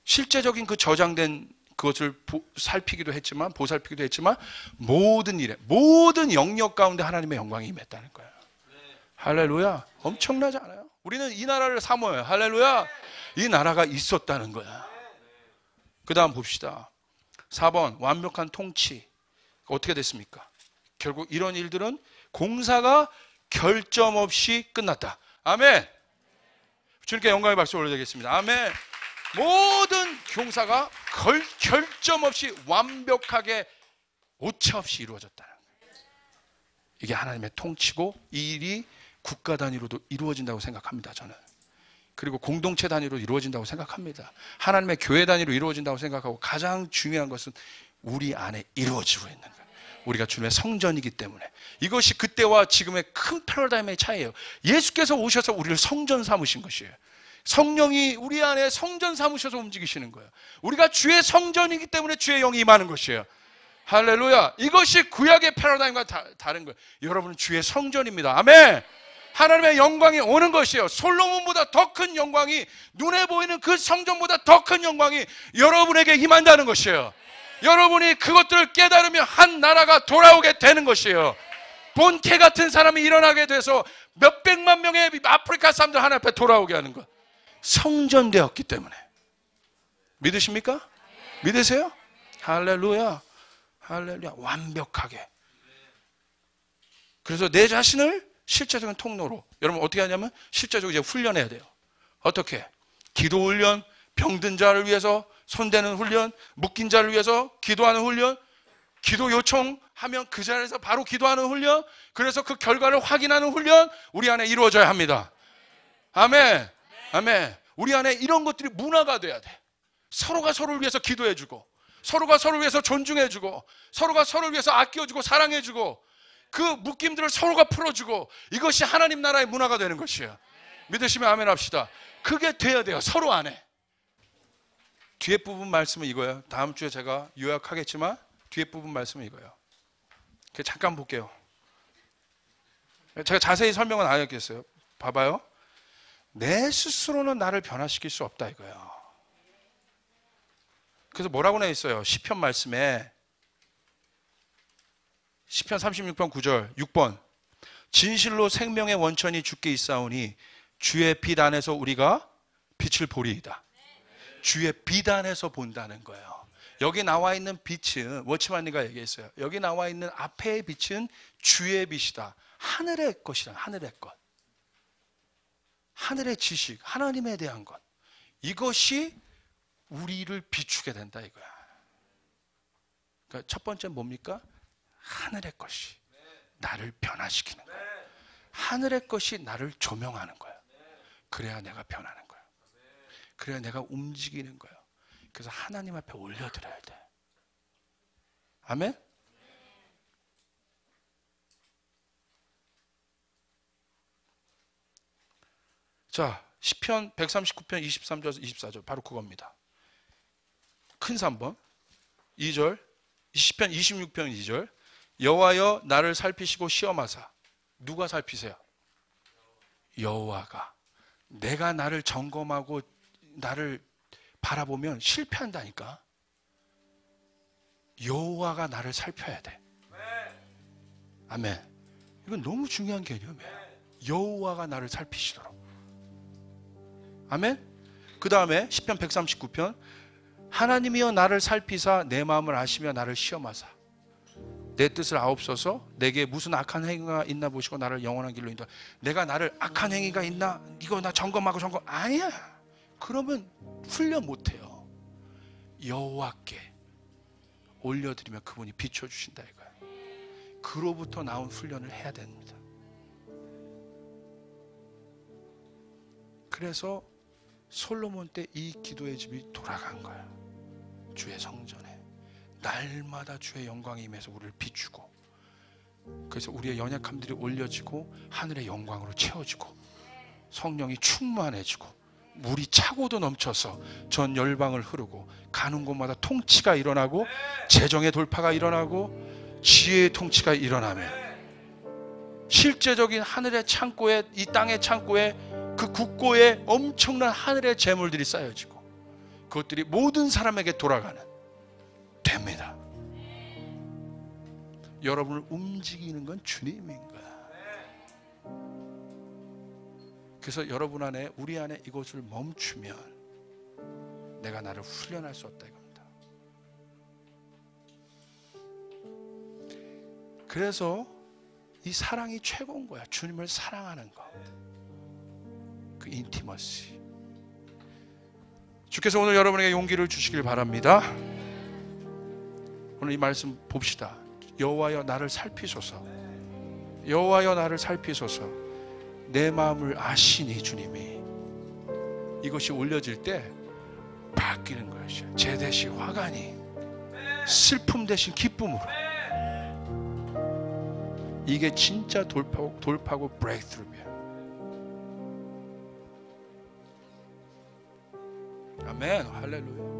Speaker 1: 실제적인 그 저장된 그것을 살피기도 했지만, 보살피기도 했지만, 모든 일에, 모든 영역 가운데 하나님의 영광이 임했다는 거예요. 할렐루야. 엄청나지 않아요? 우리는 이 나라를 사모해요. 할렐루야. 이 나라가 있었다는 거야. 그 다음 봅시다. 4번, 완벽한 통치. 어떻게 됐습니까? 결국 이런 일들은 공사가 결점 없이 끝났다. 아멘. 주님께 영광의 박수 올려드리겠습니다. 아멘. 모든 공사가 결점 없이 완벽하게 오차 없이 이루어졌다는 거예요. 이게 하나님의 통치고, 이 일이 국가 단위로도 이루어진다고 생각합니다. 저는. 그리고 공동체 단위로 이루어진다고 생각합니다. 하나님의 교회 단위로 이루어진다고 생각하고, 가장 중요한 것은 우리 안에 이루어지고 있는 거예요. 우리가 주님의 성전이기 때문에. 이것이 그때와 지금의 큰 패러다임의 차이예요. 예수께서 오셔서 우리를 성전 삼으신 것이에요. 성령이 우리 안에 성전 삼으셔서 움직이시는 거예요. 우리가 주의 성전이기 때문에 주의 영이 임하는 것이에요. 할렐루야. 이것이 구약의 패러다임과 다른 거예요. 여러분은 주의 성전입니다. 아멘. 하나님의 영광이 오는 것이에요. 솔로몬보다 더 큰 영광이, 눈에 보이는 그 성전보다 더 큰 영광이 여러분에게 임한다는 것이에요. 여러분이 그것들을 깨달으면 한 나라가 돌아오게 되는 것이에요. 본캐 같은 사람이 일어나게 돼서 몇백만 명의 아프리카 사람들 하나님 앞에 돌아오게 하는 것. 성전되었기 때문에. 믿으십니까? 믿으세요? 할렐루야. 할렐루야. 완벽하게. 그래서 내 자신을 실제적인 통로로. 여러분 어떻게 하냐면 실제적으로 이제 훈련해야 돼요. 어떻게? 기도 훈련, 병든 자를 위해서 손대는 훈련, 묶인 자를 위해서 기도하는 훈련, 기도 요청하면 그 자리에서 바로 기도하는 훈련, 그래서 그 결과를 확인하는 훈련, 우리 안에 이루어져야 합니다. 아멘. 아멘. 우리 안에 이런 것들이 문화가 돼야 돼. 서로가 서로를 위해서 기도해주고, 서로가 서로를 위해서 존중해주고, 서로가 서로를 위해서 아껴주고 사랑해주고, 그 묶임들을 서로가 풀어주고, 이것이 하나님 나라의 문화가 되는 것이에요. 믿으시면 아멘 합시다. 그게 돼야 돼요. 서로 안에. 뒤에 부분 말씀은 이거예요. 다음 주에 제가 요약하겠지만 뒤에 부분 말씀은 이거예요. 잠깐 볼게요. 제가 자세히 설명은 안 하겠어요. 봐봐요. 내 스스로는 나를 변화시킬 수 없다 이거예요. 그래서 뭐라고 나 있어요? 시편 말씀에 시편 36편 9절 6번 진실로 생명의 원천이 주께 있사오니 주의 빛 안에서 우리가 빛을 보리이다. 주의 빛 안에서 본다는 거예요. 여기 나와 있는 빛은 워치만이가 얘기했어요. 여기 나와 있는 앞에의 빛은 주의 빛이다. 하늘의 것이다. 하늘의 것. 하늘의 지식, 하나님에 대한 것. 이것이 우리를 비추게 된다 이거야. 그러니까 첫 번째 뭡니까? 하늘의 것이 나를 변화시키는 거야. 하늘의 것이 나를 조명하는 거야. 그래야 내가 변하는 거야. 그래야 내가 움직이는 거야. 그래서 하나님 앞에 올려드려야 돼. 아멘? 자, 시편 139편 23절 24절 바로 그겁니다. 큰 3번 2절 시편 26편 2절 여호와여 나를 살피시고 시험하사. 누가 살피세요? 여호와가. 내가 나를 점검하고 나를 바라보면 실패한다니까. 여호와가 나를 살펴야 돼. 아멘. 이건 너무 중요한 개념이에요. 여호와가 나를 살피시도록. 아멘. 그 다음에 시편 139편 하나님이여 나를 살피사 내 마음을 아시며 나를 시험하사 내 뜻을 아옵소서. 내게 무슨 악한 행위가 있나 보시고 나를 영원한 길로 인도하. 내가 나를 악한 행위가 있나 이거 나 점검하고 아니야. 그러면 훈련 못해요. 여호와께 올려드리면 그분이 비춰주신다 이거야. 그로부터 나온 훈련을 해야 됩니다. 그래서 솔로몬 때 이 기도의 집이 돌아간 거야. 주의 성전에 날마다 주의 영광이 임해서 우리를 비추고, 그래서 우리의 연약함들이 올려지고 하늘의 영광으로 채워지고 성령이 충만해지고 물이 차고도 넘쳐서 전 열방을 흐르고 가는 곳마다 통치가 일어나고 재정의 돌파가 일어나고 지혜의 통치가 일어나면 실제적인 하늘의 창고에, 이 땅의 창고에, 그 국고에 엄청난 하늘의 재물들이 쌓여지고 그것들이 모든 사람에게 돌아가는 됩니다. 여러분을 움직이는 건 주님인 거야. 그래서 여러분 안에, 우리 안에 이것을 멈추면 내가 나를 훈련할 수 없다 이겁니다. 그래서 이 사랑이 최고인 거야. 주님을 사랑하는 거. 그 인티머시. 주께서 오늘 여러분에게 용기를 주시길 바랍니다. 오늘 이 말씀 봅시다. 여호와여 나를 살피소서. 여호와여 나를 살피소서. 내 마음을 아시니 주님이. 이것이 올려질 때 바뀌는 것이야. 제 대신 화관이 슬픔 대신 기쁨으로. 이게 진짜 돌파고 브레이크스루야. 아멘. 할렐루야.